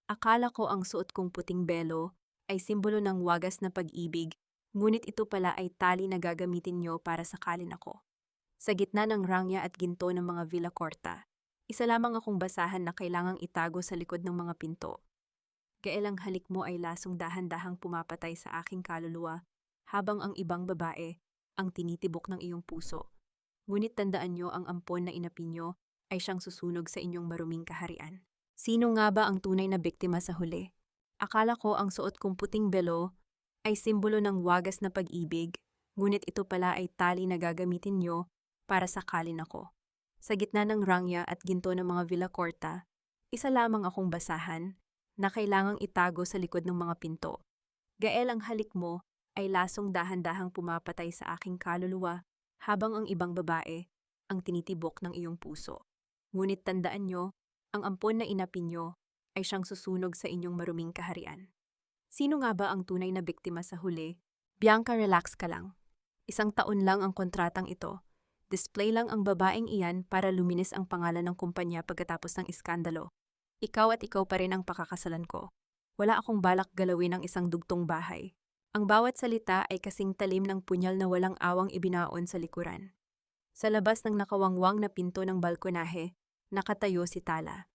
Akala ko ang suot kong puting belo ay simbolo ng wagas na pag-ibig, ngunit ito pala ay tali na gagamitin nyo para sakalin ako. Sa gitna ng rangya at ginto ng mga Villa Corta, isa lamang akong basahan na kailangang itago sa likod ng mga pinto. Kailang halik mo ay lasong dahan-dahang pumapatay sa aking kaluluwa, habang ang ibang babae ang tinitibok ng iyong puso. Ngunit tandaan nyo ang ampon na inapinyo ay siyang susunog sa inyong maruming kaharian. Sino nga ba ang tunay na biktima sa huli? Akala ko ang suot kong puting belo ay simbolo ng wagas na pag-ibig, ngunit ito pala ay tali na gagamitin nyo para sakalin ako. Sa gitna ng rangya at ginto ng mga Villa Corta, isa lamang akong basahan na kailangang itago sa likod ng mga pinto. Gael, ang halik mo ay lasong dahan-dahang pumapatay sa aking kaluluwa, habang ang ibang babae ang tinitibok ng iyong puso. Ngunit tandaan nyo, ang ampon na inapin nyo ay siyang susunog sa inyong maruming kaharian. Sino nga ba ang tunay na biktima sa huli? Bianca, relax ka lang. 1 taon lang ang kontratang ito. Display lang ang babaeng iyan para luminis ang pangalan ng kumpanya pagkatapos ng iskandalo. Ikaw at ikaw pa rin ang pakakasalan ko. Wala akong balak galawin ang isang dugtong bahay. Ang bawat salita ay kasing talim ng punyal na walang awang ibinaon sa likuran. Sa labas ng nakawangwang na pinto ng balkonahe, nakatayo si Tala.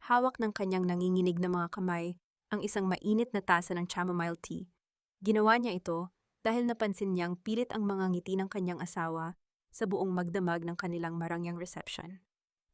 Hawak ng kanyang nanginginig na mga kamay ang isang mainit na tasa ng chamomile tea. Ginawa niya ito dahil napansin niyang pilit ang mga ngiti ng kanyang asawa sa buong magdamag ng kanilang marangyang reception.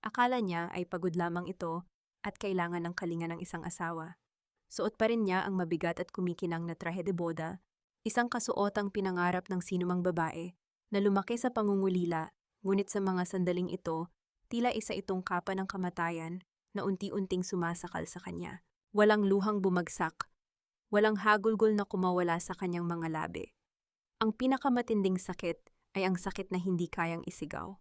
Akala niya ay pagod lamang ito at kailangan ng kalinga ng isang asawa. Suot pa rin niya ang mabigat at kumikinang na trahe de boda, isang kasuotang pinangarap ng sinumang babae na lumaki sa pangungulila, ngunit sa mga sandaling ito, tila isa itong kapa ng kamatayan na unti-unting sumasakal sa kanya. Walang luhang bumagsak, walang hagulgol na kumawala sa kanyang mga labi. Ang pinakamatinding sakit ay ang sakit na hindi kayang isigaw.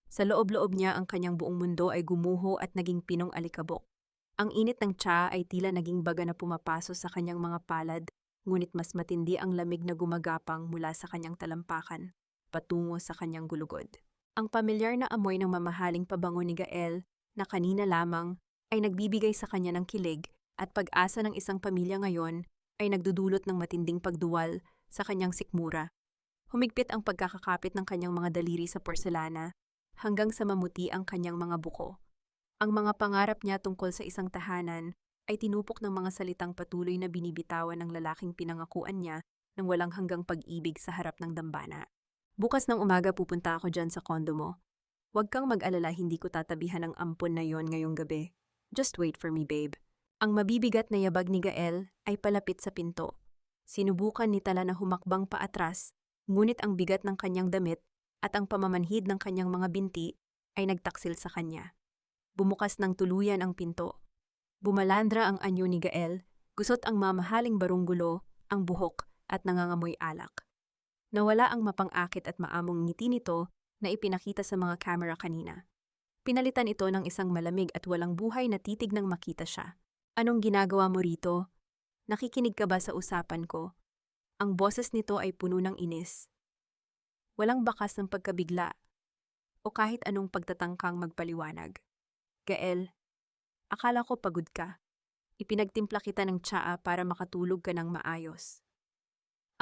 Sa loob-loob niya ang kanyang buong mundo ay gumuho at naging pinong alikabok. Ang init ng tsa ay tila naging baga na pumapaso sa kanyang mga palad, ngunit mas matindi ang lamig na gumagapang mula sa kanyang talampakan, patungo sa kanyang gulugod. Ang pamilyar na amoy ng mamahaling pabango ni Gael, na kanina lamang, ay nagbibigay sa kanya ng kilig, at pag-asa ng isang pamilya ngayon ay nagdudulot ng matinding pagduwal sa kanyang sikmura. Humigpit ang pagkakakapit ng kanyang mga daliri sa porselana, hanggang sa mamuti ang kanyang mga buko. Ang mga pangarap niya tungkol sa isang tahanan ay tinupok ng mga salitang patuloy na binibitawan ng lalaking pinangakuan niya ng walang hanggang pag-ibig sa harap ng dambana. Bukas ng umaga pupunta ako dyan sa kondo mo. Huwag kang mag-alala, hindi ko tatabihan ang ampon na yon ngayong gabi. Just wait for me, babe. Ang mabibigat na yabag ni Gael ay palapit sa pinto. Sinubukan ni Tala na humakbang paatras, ngunit ang bigat ng kanyang damit at ang pamamanhid ng kanyang mga binti ay nagtaksil sa kanya. Bumukas ng tuluyan ang pinto. Bumalandra ang anyo ni Gael, gusot ang mamahaling barunggulo, ang buhok at nangangamoy alak. Nawala ang mapang-akit at maamong ngiti nito na ipinakita sa mga kamera kanina. Pinalitan ito ng isang malamig at walang buhay na titig nang makita siya. Anong ginagawa mo rito? Nakikinig ka ba sa usapan ko? Ang boses nito ay puno ng inis. Walang bakas ng pagkabigla o kahit anong pagtatangkang magpaliwanag. Gael, akala ko pagod ka. Ipinagtimpla kita ng tsaa para makatulog ka ng maayos.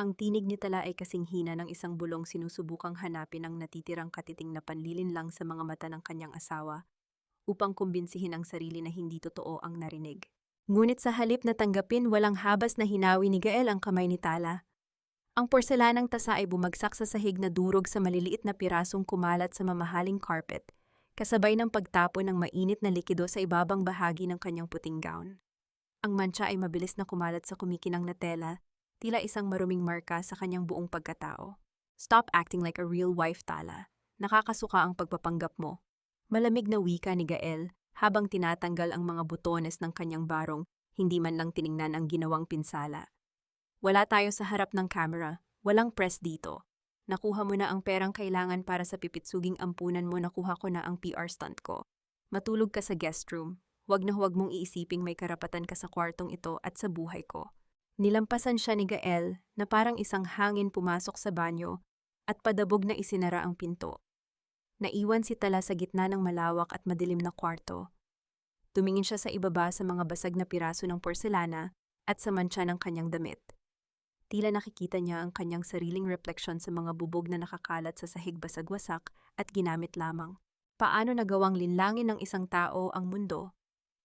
Ang tinig ni Tala ay kasing hina ng isang bulong sinusubukang hanapin ang natitirang katiting na panlilin lang sa mga mata ng kanyang asawa upang kumbinsihin ang sarili na hindi totoo ang narinig. Ngunit sa halip na tanggapin, walang habas na hinawi ni Gael ang kamay ni Tala. Ang porselanang tasa ay bumagsak sa sahig na durog sa maliliit na pirasong kumalat sa mamahaling carpet, kasabay ng pagtapon ng mainit na likido sa ibabang bahagi ng kanyang puting gown. Ang mantsa ay mabilis na kumalat sa kumikinang na tela, tila isang maruming marka sa kanyang buong pagkatao. Stop acting like a real wife, Tala. Nakakasuka ang pagpapanggap mo. Malamig na wika ni Gael habang tinatanggal ang mga butones ng kanyang barong, hindi man lang tiningnan ang ginawang pinsala. Wala tayo sa harap ng camera, walang press dito. Nakuha mo na ang perang kailangan para sa pipitsuging ampunan mo, nakuha ko na ang PR stunt ko. Matulog ka sa guest room. Huwag na huwag mong iisiping may karapatan ka sa kwartong ito at sa buhay ko. Nilampasan siya ni Gael na parang isang hangin pumasok sa banyo at padabog na isinara ang pinto. Naiwan si Tala sa gitna ng malawak at madilim na kwarto. Tumingin siya sa ibaba sa mga basag na piraso ng porselana at sa mantsa ng kanyang damit. Tila nakikita niya ang kanyang sariling refleksyon sa mga bubog na nakakalat sa sahig basag-wasak at ginamit lamang. Paano nagawang linlangin ng isang tao ang mundo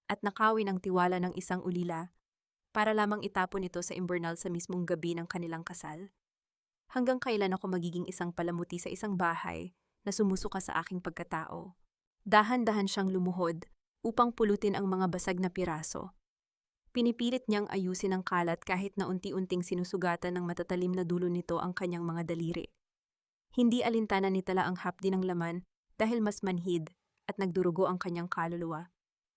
at nakawin ang tiwala ng isang ulila para lamang itapon ito sa imburnal sa mismong gabi ng kanilang kasal? Hanggang kailan ako magiging isang palamuti sa isang bahay na sumusuka sa aking pagkatao? Dahan-dahan siyang lumuhod upang pulutin ang mga basag na piraso. Pinipilit niyang ayusin ang kalat kahit na unti-unting sinusugatan ng matatalim na dulo nito ang kanyang mga daliri. Hindi alintana ni Tala ang hapdi ng laman dahil mas manhid at nagdurugo ang kanyang kaluluwa.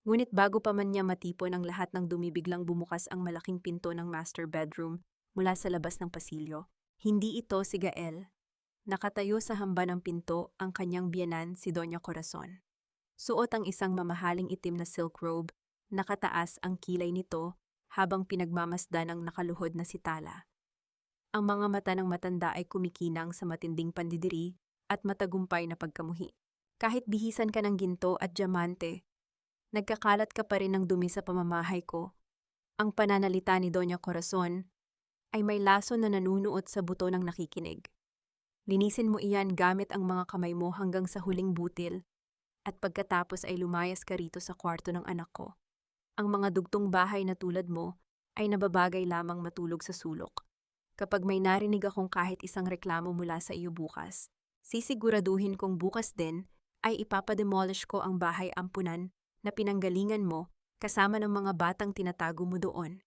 Ngunit bago pa man niya matipon ang lahat ng dumi, biglang bumukas ang malaking pinto ng master bedroom mula sa labas ng pasilyo. Hindi ito si Gael. Nakatayo sa hamba ng pinto ang kanyang biyenan si Doña Corazon. Suot ang isang mamahaling itim na silk robe. Nakataas ang kilay nito habang pinagmamasdan ng nakaluhod na si Tala. Ang mga mata ng matanda ay kumikinang sa matinding pandidiri at matagumpay na pagkamuhi. Kahit bihisan ka ng ginto at diamante, nagkakalat ka pa rin ng dumi sa pamamahay ko. Ang pananalita ni Doña Corazon ay may laso na nanunuot sa buto ng nakikinig. Linisin mo iyan gamit ang mga kamay mo hanggang sa huling butil at pagkatapos ay lumayas ka rito sa kwarto ng anak ko. Ang mga dugtong bahay na tulad mo ay nababagay lamang matulog sa sulok. Kapag may narinig akong kahit isang reklamo mula sa iyo bukas, sisiguraduhin kong bukas din ay ipapademolish ko ang bahay ampunan na pinanggalingan mo kasama ng mga batang tinatago mo doon.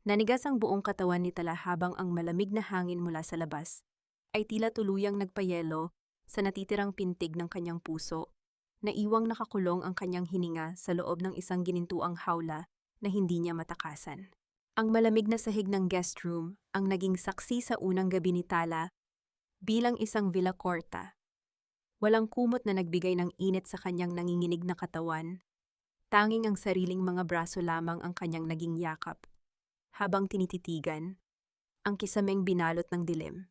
Nanigas ang buong katawan ni Tala habang ang malamig na hangin mula sa labas ay tila tuluyang nagpayelo sa natitirang pintig ng kanyang puso. Naiwang nakakulong ang kanyang hininga sa loob ng isang ginintuang hawla na hindi niya matakasan. Ang malamig na sahig ng guest room ang naging saksi sa unang gabi ni Tala bilang isang Villacorta. Walang kumot na nagbigay ng init sa kanyang nanginginig na katawan. Tanging ang sariling mga braso lamang ang kanyang naging yakap. Habang tinititigan, ang kisameng binalot ng dilim.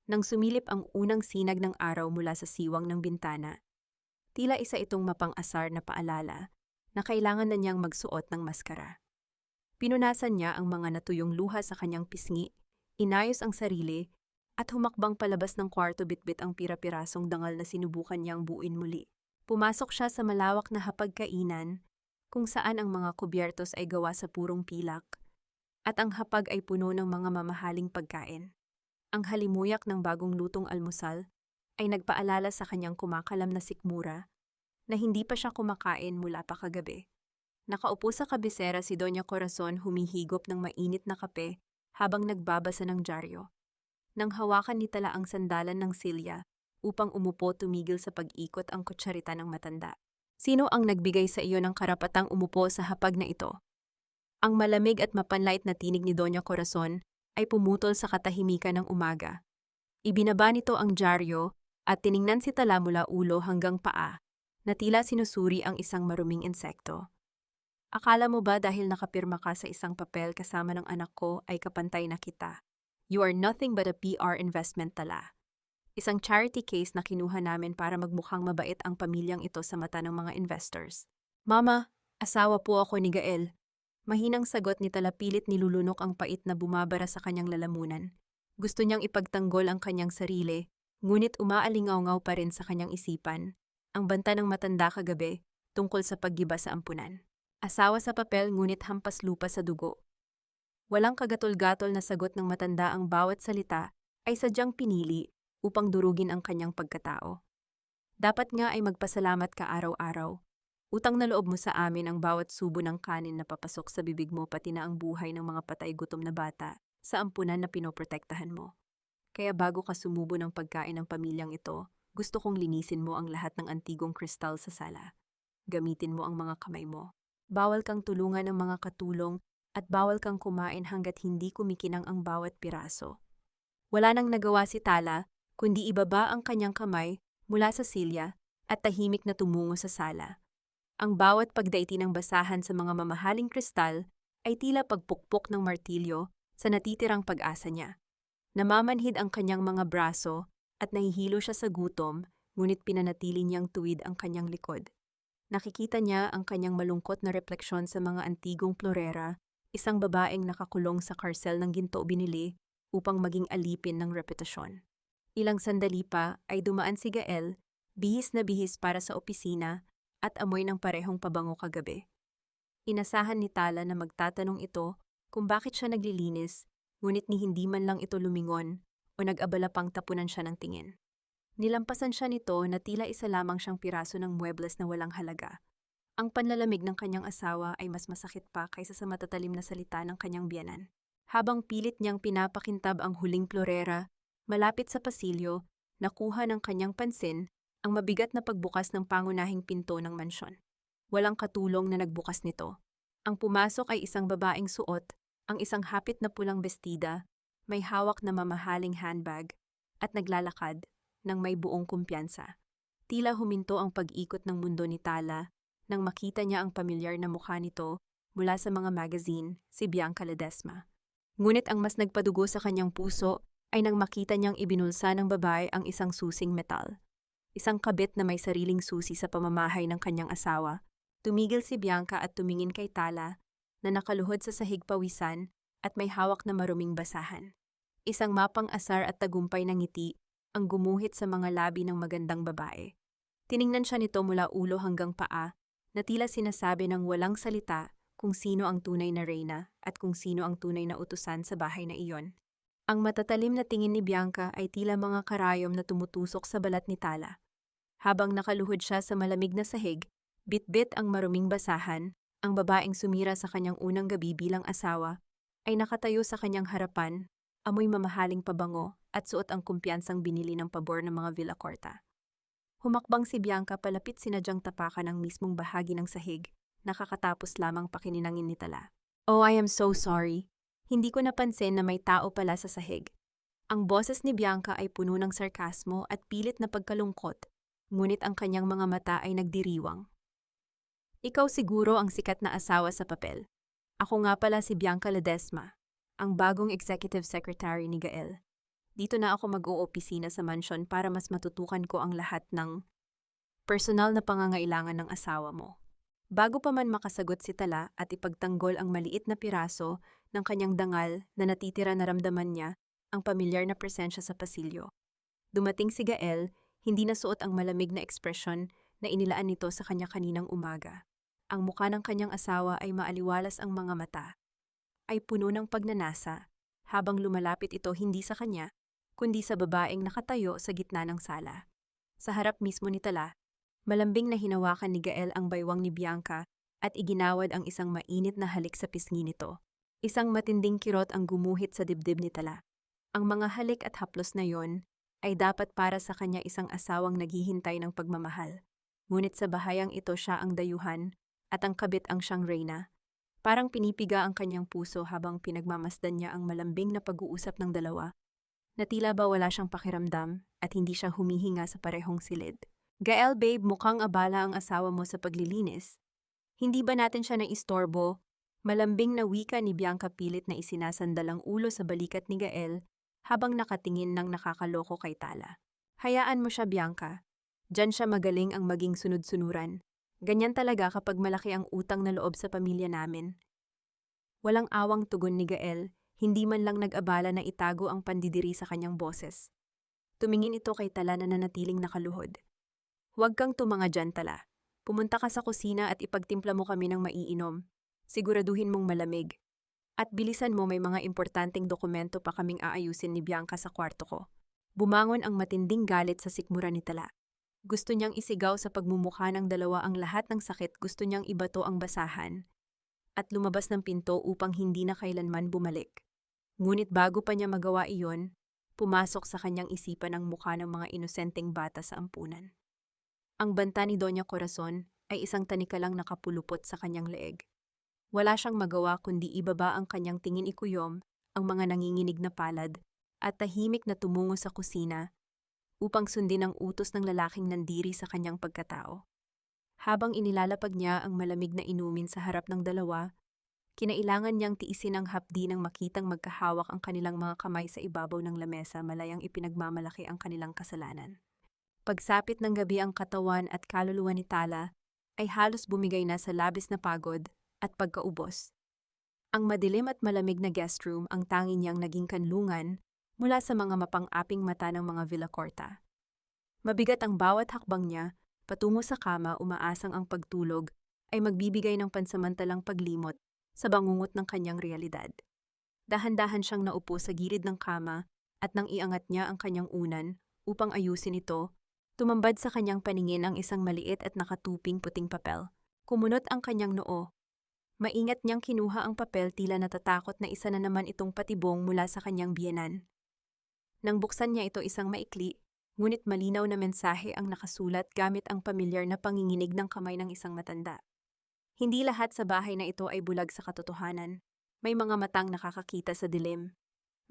Nang sumilip ang unang sinag ng araw mula sa siwang ng bintana, tila isa itong mapang-asar na paalala na kailangan na niyang magsuot ng maskara. Pinunasan niya ang mga natuyong luha sa kanyang pisngi, inayos ang sarili, at humakbang palabas ng kwarto bitbit ang pira-pirasong dangal na sinubukan niyang buuin muli. Pumasok siya sa malawak na hapagkainan kung saan ang mga kubyertos ay gawa sa purong pilak at ang hapag ay puno ng mga mamahaling pagkain. Ang halimuyak ng bagong lutong almusal ay nagpaalala sa kanyang kumakalam na sikmura na hindi pa siya kumakain mula pa kagabi. Nakaupo sa kabisera si Doña Corazon humihigop ng mainit na kape habang nagbabasa ng dyaryo. Nang hawakan ni Tala ang sandalan ng silya upang umupo, tumigil sa pag-ikot ang kutsarita ng matanda. Sino ang nagbigay sa iyo ng karapatang umupo sa hapag na ito? Ang malamig at mapanlait na tinig ni Doña Corazon ay pumutol sa katahimikan ng umaga. Ibinaba nito ang dyaryo at tiningnan si Tala mula ulo hanggang paa na tila sinusuri ang isang maruming insekto. Akala mo ba dahil nakapirma ka sa isang papel kasama ng anak ko ay kapantay na kita? You are nothing but a PR investment, Tala. Isang charity case na kinuha namin para magmukhang mabait ang pamilyang ito sa mata ng mga investors. Mama, asawa po ako ni Gael. Mahinang sagot ni Tala, pilit nilulunok ang pait na bumabara sa kanyang lalamunan. Gusto niyang ipagtanggol ang kanyang sarili, ngunit umaalingaw-ngaw pa rin sa kanyang isipan ang banta ng matanda kagabi tungkol sa paggiba sa ampunan. Asawa sa papel ngunit hampas lupa sa dugo. Walang kagatol-gatol na sagot ng matanda, ang bawat salita ay sadyang pinili upang durugin ang kanyang pagkatao. Dapat nga ay magpasalamat ka araw-araw. Utang na loob mo sa amin ang bawat subo ng kanin na papasok sa bibig mo, pati na ang buhay ng mga patay gutom na bata sa ampunan na pinoprotektahan mo. Kaya bago ka sumubo ng pagkain ng pamilyang ito, gusto kong linisin mo ang lahat ng antigong kristal sa sala. Gamitin mo ang mga kamay mo. Bawal kang tulungan ng mga katulong at bawal kang kumain hanggat hindi kumikinang ang bawat piraso. Wala nang nagawa si Tala kundi ibaba ang kanyang kamay mula sa silya at tahimik na tumungo sa sala. Ang bawat pagdaiti ng basahan sa mga mamahaling kristal ay tila pagpukpok ng martilyo sa natitirang pag-asa niya. Namamanhid ang kanyang mga braso at nahihilo siya sa gutom, ngunit pinanatili niyang tuwid ang kanyang likod. Nakikita niya ang kanyang malungkot na refleksyon sa mga antigong florera, isang babaeng nakakulong sa karsel ng ginto binili upang maging alipin ng reputasyon. Ilang sandali pa ay dumaan si Gael, bihis na bihis para sa opisina at amoy ng parehong pabango kagabi. Inasahan ni Tala na magtatanong ito kung bakit siya naglilinis, ngunit ni hindi man lang ito lumingon o nag-abala pang tapunan siya ng tingin. Nilampasan siya nito na tila isa lamang siyang piraso ng muebles na walang halaga. Ang panlalamig ng kanyang asawa ay mas masakit pa kaysa sa matatalim na salita ng kanyang biyenan. Habang pilit niyang pinapakintab ang huling florera, malapit sa pasilyo, nakuha ng kanyang pansin ang mabigat na pagbukas ng pangunahing pinto ng mansyon. Walang katulong na nagbukas nito. Ang pumasok ay isang babaeng suot, ang isang hapit na pulang bestida, may hawak na mamahaling handbag, at naglalakad ng may buong kumpiyansa. Tila huminto ang pag-ikot ng mundo ni Tala nang makita niya ang pamilyar na mukha nito mula sa mga magazine, si Bianca Ledesma. Ngunit ang mas nagpadugo sa kanyang puso ay nang makita niyang ibinulsa ng babae ang isang susing metal. Isang kabit na may sariling susi sa pamamahay ng kanyang asawa. Tumigil si Bianca at tumingin kay Tala na nakaluhod sa sahig pawisan at may hawak na maruming basahan. Isang mapang asar at tagumpay ng ngiti ang gumuhit sa mga labi ng magandang babae. Tiningnan siya nito mula ulo hanggang paa na tila sinasabi ng walang salita kung sino ang tunay na reyna at kung sino ang tunay na utusan sa bahay na iyon. Ang matatalim na tingin ni Bianca ay tila mga karayom na tumutusok sa balat ni Tala. Habang nakaluhod siya sa malamig na sahig, bit-bit ang maruming basahan, ang babaeng sumira sa kanyang unang gabi bilang asawa, ay nakatayo sa kanyang harapan, amoy mamahaling pabango at suot ang kumpiyansang binili ng pabor ng mga Villacorta. Humakbang si Bianca palapit sinadyang tapakan ang mismong bahagi ng sahig, nakakatapos lamang pakininangin ni Tala. "Oh, I am so sorry. Hindi ko napansin na may tao pala sa sahig." Ang boses ni Bianca ay puno ng sarkasmo at pilit na pagkalungkot, ngunit ang kanyang mga mata ay nagdiriwang. "Ikaw siguro ang sikat na asawa sa papel. Ako nga pala si Bianca Ledesma, ang bagong executive secretary ni Gael. Dito na ako mag-oopisina sa mansyon para mas matutukan ko ang lahat ng personal na pangangailangan ng asawa mo." Bago pa man makasagot si Tala at ipagtanggol ang maliit na piraso ng kanyang dangal na natitira naramdaman niya ang pamilyar na presensya sa pasilyo. Dumating si Gael, hindi na suot ang malamig na ekspresyon na inilaan nito sa kanya kaninang umaga. Ang mukha ng kanyang asawa ay maaliwalas, ang mga mata ay puno ng pagnanasa, habang lumalapit ito hindi sa kanya, kundi sa babaeng nakatayo sa gitna ng sala. Sa harap mismo ni Tala, malambing na hinawakan ni Gael ang baywang ni Bianca at iginawad ang isang mainit na halik sa pisngi nito. Isang matinding kirot ang gumuhit sa dibdib ni Tala. Ang mga halik at haplos na yon ay dapat para sa kanya isang asawang naghihintay ng pagmamahal. Ngunit sa bahayang ito siya ang dayuhan at ang kabit ang siyang reyna. Parang pinipiga ang kanyang puso habang pinagmamasdan niya ang malambing na pag-uusap ng dalawa, na tila ba wala siyang pakiramdam at hindi siya humihinga sa parehong silid. "Gael, babe, mukhang abala ang asawa mo sa paglilinis. Hindi ba natin siya naistorbo?" Malambing na wika ni Bianca, pilit na isinasandal ang ulo sa balikat ni Gael habang nakatingin ng nakakaloko kay Tala. "Hayaan mo siya, Bianca. Diyan siya magaling ang maging sunod-sunuran. Ganyan talaga kapag malaki ang utang na loob sa pamilya namin." Walang awang tugon ni Gael, hindi man lang nag-abala na itago ang pandidiri sa kanyang boses. Tumingin ito kay Tala na nanatiling nakaluhod. "Huwag kang tumanga dyan, Tala. Pumunta ka sa kusina at ipagtimpla mo kami ng maiinom. Siguraduhin mong malamig. At bilisan mo, may mga importanteng dokumento pa kaming aayusin ni Bianca sa kwarto ko." Bumangon ang matinding galit sa sikmura ni Tala. Gusto niyang isigaw sa pagmumukha ng dalawa ang lahat ng sakit, gusto niyang ibato ang basahan at lumabas ng pinto upang hindi na kailanman bumalik. Ngunit bago pa niya magawa iyon, pumasok sa kanyang isipan ang mukha ng mga inosenteng bata sa ampunan. Ang banta ni Doña Corazon ay isang tanikalang nakapulupot sa kanyang leeg. Wala siyang magawa kundi ibaba ang kanyang tingin, ikuyom ang mga nanginginig na palad at tahimik na tumungo sa kusina upang sundin ang utos ng lalaking nandiri sa kanyang pagkatao. Habang inilalapag niya ang malamig na inumin sa harap ng dalawa, kinailangan niyang tiisin ang hapdi nang makitang magkahawak ang kanilang mga kamay sa ibabaw ng lamesa, malayang ipinagmamalaki ang kanilang kasalanan. Pagsapit ng gabi, ang katawan at kaluluwa ni Tala ay halos bumigay na sa labis na pagod at pagkaubos. Ang madilim at malamig na guest room ang tanging niyang naging kanlungan mula sa mga mapang-aping mata ng mga Villacorta. Mabigat ang bawat hakbang niya patungo sa kama, umaasang ang pagtulog ay magbibigay ng pansamantalang paglimot sa bangungot ng kanyang realidad. Dahan-dahan siyang naupo sa gilid ng kama at nang iangat niya ang kanyang unan upang ayusin ito, tumambad sa kanyang paningin ang isang maliit at nakatuping puting papel. Kumunot ang kanyang noo. Maingat niyang kinuha ang papel, tila natatakot na isa na naman itong patibong mula sa kanyang biyenan. Nang buksan niya ito, isang maikli, ngunit malinaw na mensahe ang nakasulat gamit ang pamilyar na panginginig ng kamay ng isang matanda. Hindi lahat sa bahay na ito ay bulag sa katotohanan. May mga matang nakakakita sa dilim.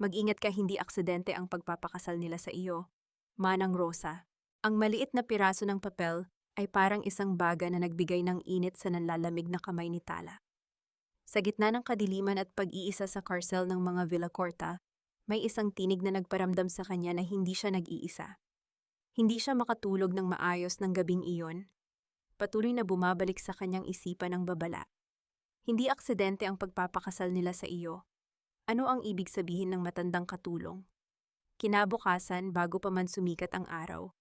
Mag-ingat ka, hindi aksidente ang pagpapakasal nila sa iyo. Manang Rosa. Ang maliit na piraso ng papel ay parang isang baga na nagbigay ng init sa nanlalamig na kamay ni Tala. Sa gitna ng kadiliman at pag-iisa sa karcel ng mga Villacorta, may isang tinig na nagparamdam sa kanya na hindi siya nag-iisa. Hindi siya makatulog ng maayos ng gabing iyon. Patuloy na bumabalik sa kanyang isipan ang babala. Hindi aksidente ang pagpapakasal nila sa iyo. Ano ang ibig sabihin ng matandang katulong? Kinabukasan, bago pa man sumikat ang araw,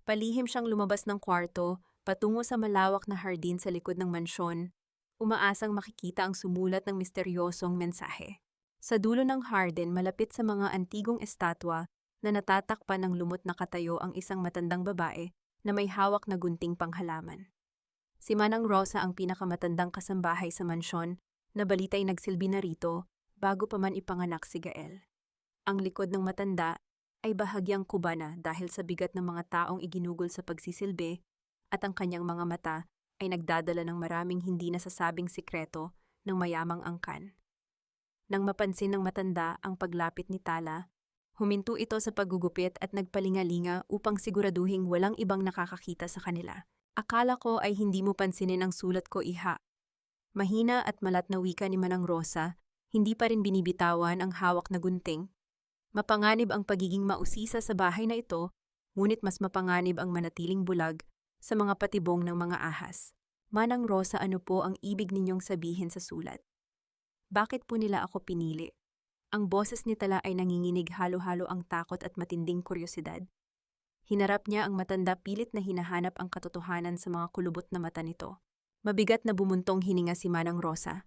palihim siyang lumabas ng kwarto patungo sa malawak na hardin sa likod ng mansyon, umaasang makikita ang sumulat ng misteryosong mensahe. Sa dulo ng hardin, malapit sa mga antigong estatwa na natatakpan ng lumot na katayo, ang isang matandang babae na may hawak na gunting panghalaman. Si Manang Rosa ang pinakamatandang kasambahay sa mansyon na balita'y nagsilbi na rito bago pa man ipanganak si Gael. Ang likod ng matanda ay bahagyang kuba na dahil sa bigat ng mga taong iginugol sa pagsisilbi, at ang kanyang mga mata ay nagdadala ng maraming hindi nasasabing sikreto ng mayamang angkan. Nang mapansin ng matanda ang paglapit ni Tala, huminto ito sa paggugupit at nagpalingalinga upang siguraduhing walang ibang nakakakita sa kanila. Akala ko ay hindi mo pansinin ang sulat ko, iha. Mahina at malat na wika ni Manang Rosa, hindi pa rin binibitawan ang hawak na gunting. Mapanganib ang pagiging mausisa sa bahay na ito, ngunit mas mapanganib ang manatiling bulag sa mga patibong ng mga ahas. Manang Rosa, ano po ang ibig ninyong sabihin sa sulat? Bakit po nila ako pinili? Ang boses ni Tala ay nanginginig, halo-halo ang takot at matinding kuryosidad. Hinarap niya ang matanda, pilit na hinahanap ang katotohanan sa mga kulubot na mata nito. Mabigat na bumuntong hininga si Manang Rosa.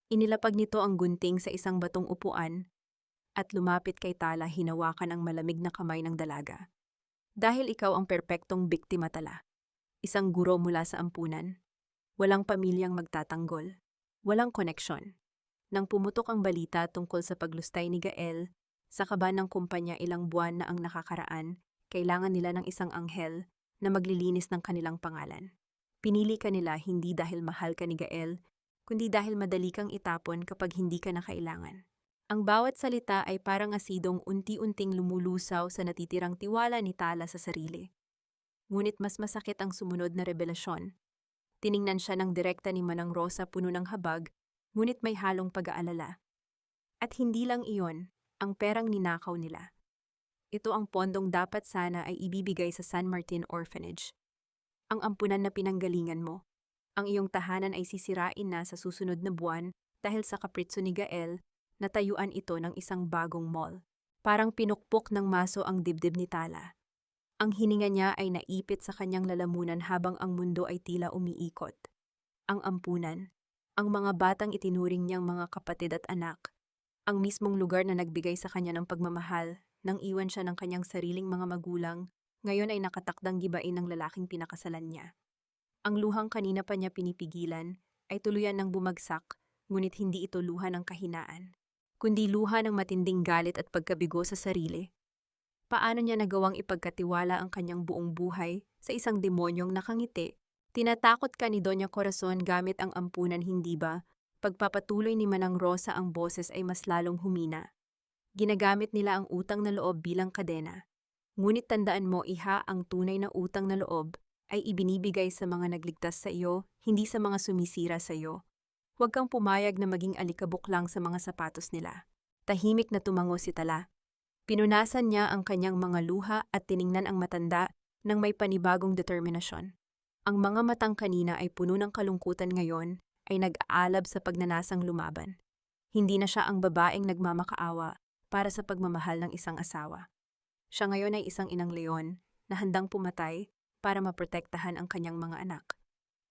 Inilapag nito ang gunting sa isang batong upuan at lumapit kay Tala, hinawakan ang malamig na kamay ng dalaga. Dahil ikaw ang perpektong biktima, Tala. Isang guro mula sa ampunan. Walang pamilyang magtatanggol. Walang koneksyon. Nang pumutok ang balita tungkol sa paglustay ni Gael, sa kaba ng kumpanya ilang buwan na ang nakakaraan, kailangan nila ng isang anghel na maglilinis ng kanilang pangalan. Pinili ka nila hindi dahil mahal ka ni Gael, kundi dahil madali kang itapon kapag hindi ka na kailangan. Ang bawat salita ay parang asidong unti-unting lumulusaw sa natitirang tiwala ni Tala sa sarili. Ngunit mas masakit ang sumunod na revelasyon. Tiningnan siya ng direkta ni Manang Rosa, puno ng habag, ngunit may halong pag-aalala. At hindi lang iyon, ang perang ninakaw nila. Ito ang pondong dapat sana ay ibibigay sa San Martin Orphanage. Ang ampunan na pinanggalingan mo. Ang iyong tahanan ay sisirain na sa susunod na buwan dahil sa kapritso ni Gael. Natayuan ito ng isang bagong mall. Parang pinukpok ng maso ang dibdib ni Tala. Ang hininga niya ay naipit sa kanyang lalamunan habang ang mundo ay tila umiikot. Ang ampunan, ang mga batang itinuring niyang mga kapatid at anak, ang mismong lugar na nagbigay sa kanya ng pagmamahal nang iwan siya ng kanyang sariling mga magulang, ngayon ay nakatakdang gibain ng lalaking pinakasalan niya. Ang luhang kanina pa niya pinipigilan ay tuluyan ng bumagsak, ngunit hindi ito luha ng kahinaan, kundi luha ng matinding galit at pagkabigo sa sarili. Paano niya nagawang ipagkatiwala ang kanyang buong buhay sa isang demonyong nakangiti? Tinatakot ka ni Doña Corazon gamit ang ampunan, hindi ba? Pagpapatuloy ni Manang Rosa, ang boses ay mas lalong humina. Ginagamit nila ang utang na loob bilang kadena. Ngunit tandaan mo, iha, ang tunay na utang na loob ay ibinibigay sa mga nagligtas sa iyo, hindi sa mga sumisira sa iyo. Huwag kang pumayag na maging alikabok lang sa mga sapatos nila. Tahimik na tumango si Tala. Pinunasan niya ang kanyang mga luha at tiningnan ang matanda ng may panibagong determinasyon. Ang mga matang kanina ay puno ng kalungkutan ngayon ay nag-aalab sa pagnanasang lumaban. Hindi na siya ang babaeng nagmamakaawa para sa pagmamahal ng isang asawa. Siya ngayon ay isang inang leon na handang pumatay para maprotektahan ang kanyang mga anak.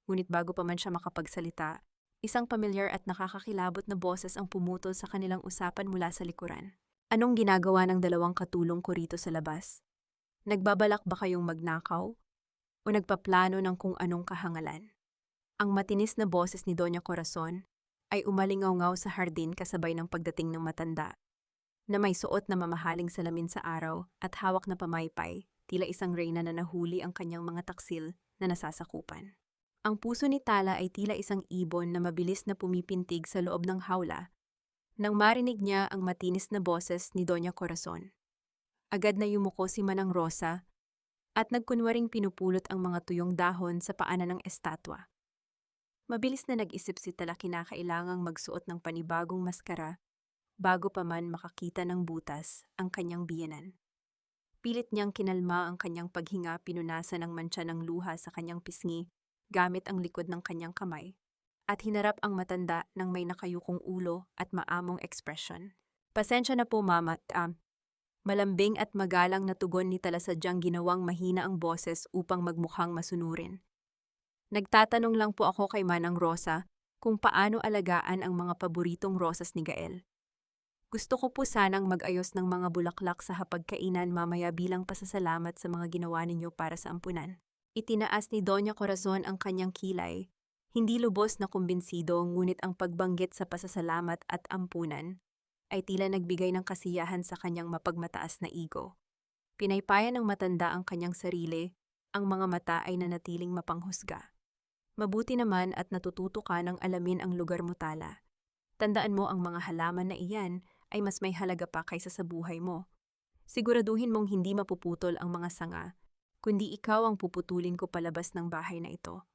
Ngunit bago pa man siya makapagsalita, isang pamilyar at nakakakilabot na boses ang pumutol sa kanilang usapan mula sa likuran. Anong ginagawa ng dalawang katulong ko rito sa labas? Nagbabalak ba kayong magnakaw? O nagpaplano ng kung anong kahangalan? Ang matinis na boses ni Doña Corazon ay umalingaw-ngaw sa hardin kasabay ng pagdating ng matanda, na may suot na mamahaling salamin sa araw at hawak na pamaypay, tila isang reyna na nahuli ang kanyang mga taksil na nasasakupan. Ang puso ni Tala ay tila isang ibon na mabilis na pumipintig sa loob ng hawla nang marinig niya ang matinis na boses ni Doña Corazon. Agad na yumuko si Manang Rosa at nagkunwaring pinupulot ang mga tuyong dahon sa paanan ng estatwa. Mabilis na nag-isip si Tala kinakailangang magsuot ng panibagong maskara bago pa man makakita ng butas ang kanyang biyenan. Pilit niyang kinalma ang kanyang paghinga, pinunasan ng mantsa ng luha sa kanyang pisngi gamit ang likod ng kanyang kamay, at hinarap ang matanda ng may nakayukong ulo at maamong ekspresyon. Pasensya na po mama, malambing at magalang na tugon ni Tala, sadyang ginawang mahina ang boses upang magmukhang masunurin. Nagtatanong lang po ako kay Manang Rosa kung paano alagaan ang mga paboritong rosas ni Gael. Gusto ko po sanang mag-ayos ng mga bulaklak sa hapagkainan mamaya bilang pasasalamat sa mga ginawa ninyo para sa ampunan. Itinaas ni Doña Corazon ang kanyang kilay, hindi lubos na kumbinsido, ngunit ang pagbanggit sa pasasalamat at ampunan ay tila nagbigay ng kasiyahan sa kanyang mapagmataas na ego. Pinaypayan ng matanda ang kanyang sarili, ang mga mata ay nanatiling mapanghusga. Mabuti naman at natututo ka ng alamin ang lugar mo, Tala. Tandaan mo, ang mga halaman na iyan ay mas may halaga pa kaysa sa buhay mo. Siguraduhin mong hindi mapuputol ang mga sanga, kundi ikaw ang puputulin ko palabas ng bahay na ito.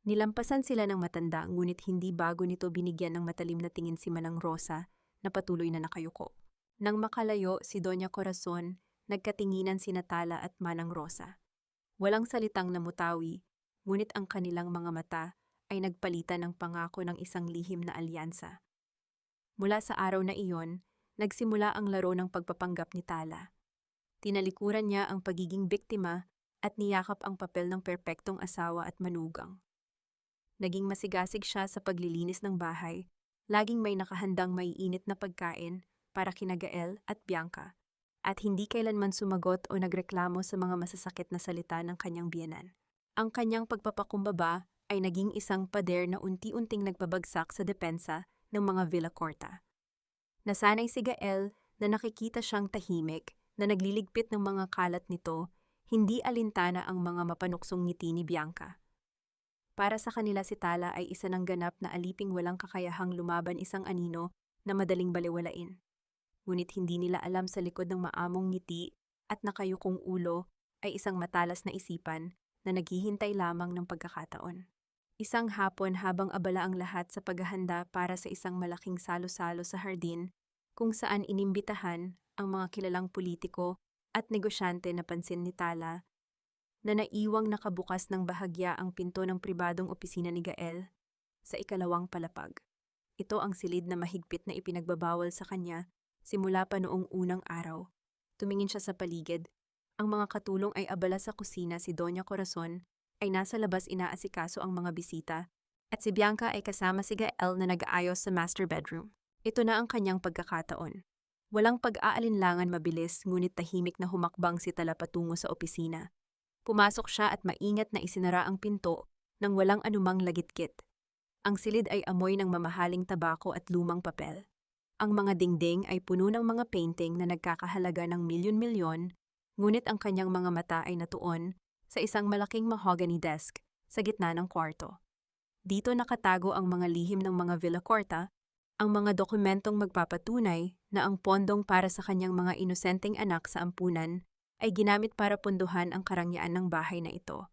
Nilampasan sila ng matanda, ngunit hindi bago nito binigyan ng matalim na tingin si Manang Rosa na patuloy na nakayuko. Nang makalayo si Doña Corazon, nagkatinginan sina Tala at Manang Rosa. Walang salitang namutawi, ngunit ang kanilang mga mata ay nagpalitan ng pangako ng isang lihim na alyansa. Mula sa araw na iyon, nagsimula ang laro ng pagpapanggap ni Tala. Tinalikuran niya ang pagiging biktima at niyakap ang papel ng perpektong asawa at manugang. Naging masigasig siya sa paglilinis ng bahay, laging may nakahandang maiinit na pagkain para kina Gael at Bianca, at hindi kailanman sumagot o nagreklamo sa mga masasakit na salita ng kanyang biyenan. Ang kanyang pagpapakumbaba ay naging isang pader na unti-unting nagbabagsak sa depensa ng mga Villacorta. Nasanay si Gael na nakikita siyang tahimik na nagliligpit ng mga kalat nito, hindi alintana ang mga mapanuksong ngiti ni Bianca. Para sa kanila si Tala ay isa ng ganap na aliping walang kakayahang lumaban, isang anino na madaling baliwalain. Ngunit hindi nila alam sa likod ng maamong ngiti at nakayukong ulo ay isang matalas na isipan na naghihintay lamang ng pagkakataon. Isang hapon, habang abala ang lahat sa paghahanda para sa isang malaking salo-salo sa hardin, kung saan inimbitahan ang mga kilalang politiko at negosyante, na pansin ni Tala na naiwang nakabukas ng bahagya ang pinto ng pribadong opisina ni Gael sa ikalawang palapag. Ito ang silid na mahigpit na ipinagbabawal sa kanya simula pa noong unang araw. Tumingin siya sa paligid. Ang mga katulong ay abala sa kusina, si Doña Corazon ay nasa labas inaasikaso ang mga bisita, at si Bianca ay kasama si Gael na nag-aayos sa master bedroom. Ito na ang kanyang pagkakataon. Walang pag-aalinlangan, mabilis ngunit tahimik na humakbang si Tala patungo sa opisina. Pumasok siya at maingat na isinara ang pinto nang walang anumang lagitkit. Ang silid ay amoy ng mamahaling tabako at lumang papel. Ang mga dingding ay puno ng mga painting na nagkakahalaga ng milyon-milyon, ngunit ang kanyang mga mata ay natuon sa isang malaking mahogany desk sa gitna ng kwarto. Dito nakatago ang mga lihim ng mga Villacorta, ang mga dokumentong magpapatunay na ang pondong para sa kanyang mga inosenteng anak sa ampunan ay ginamit para punduhan ang karangyaan ng bahay na ito.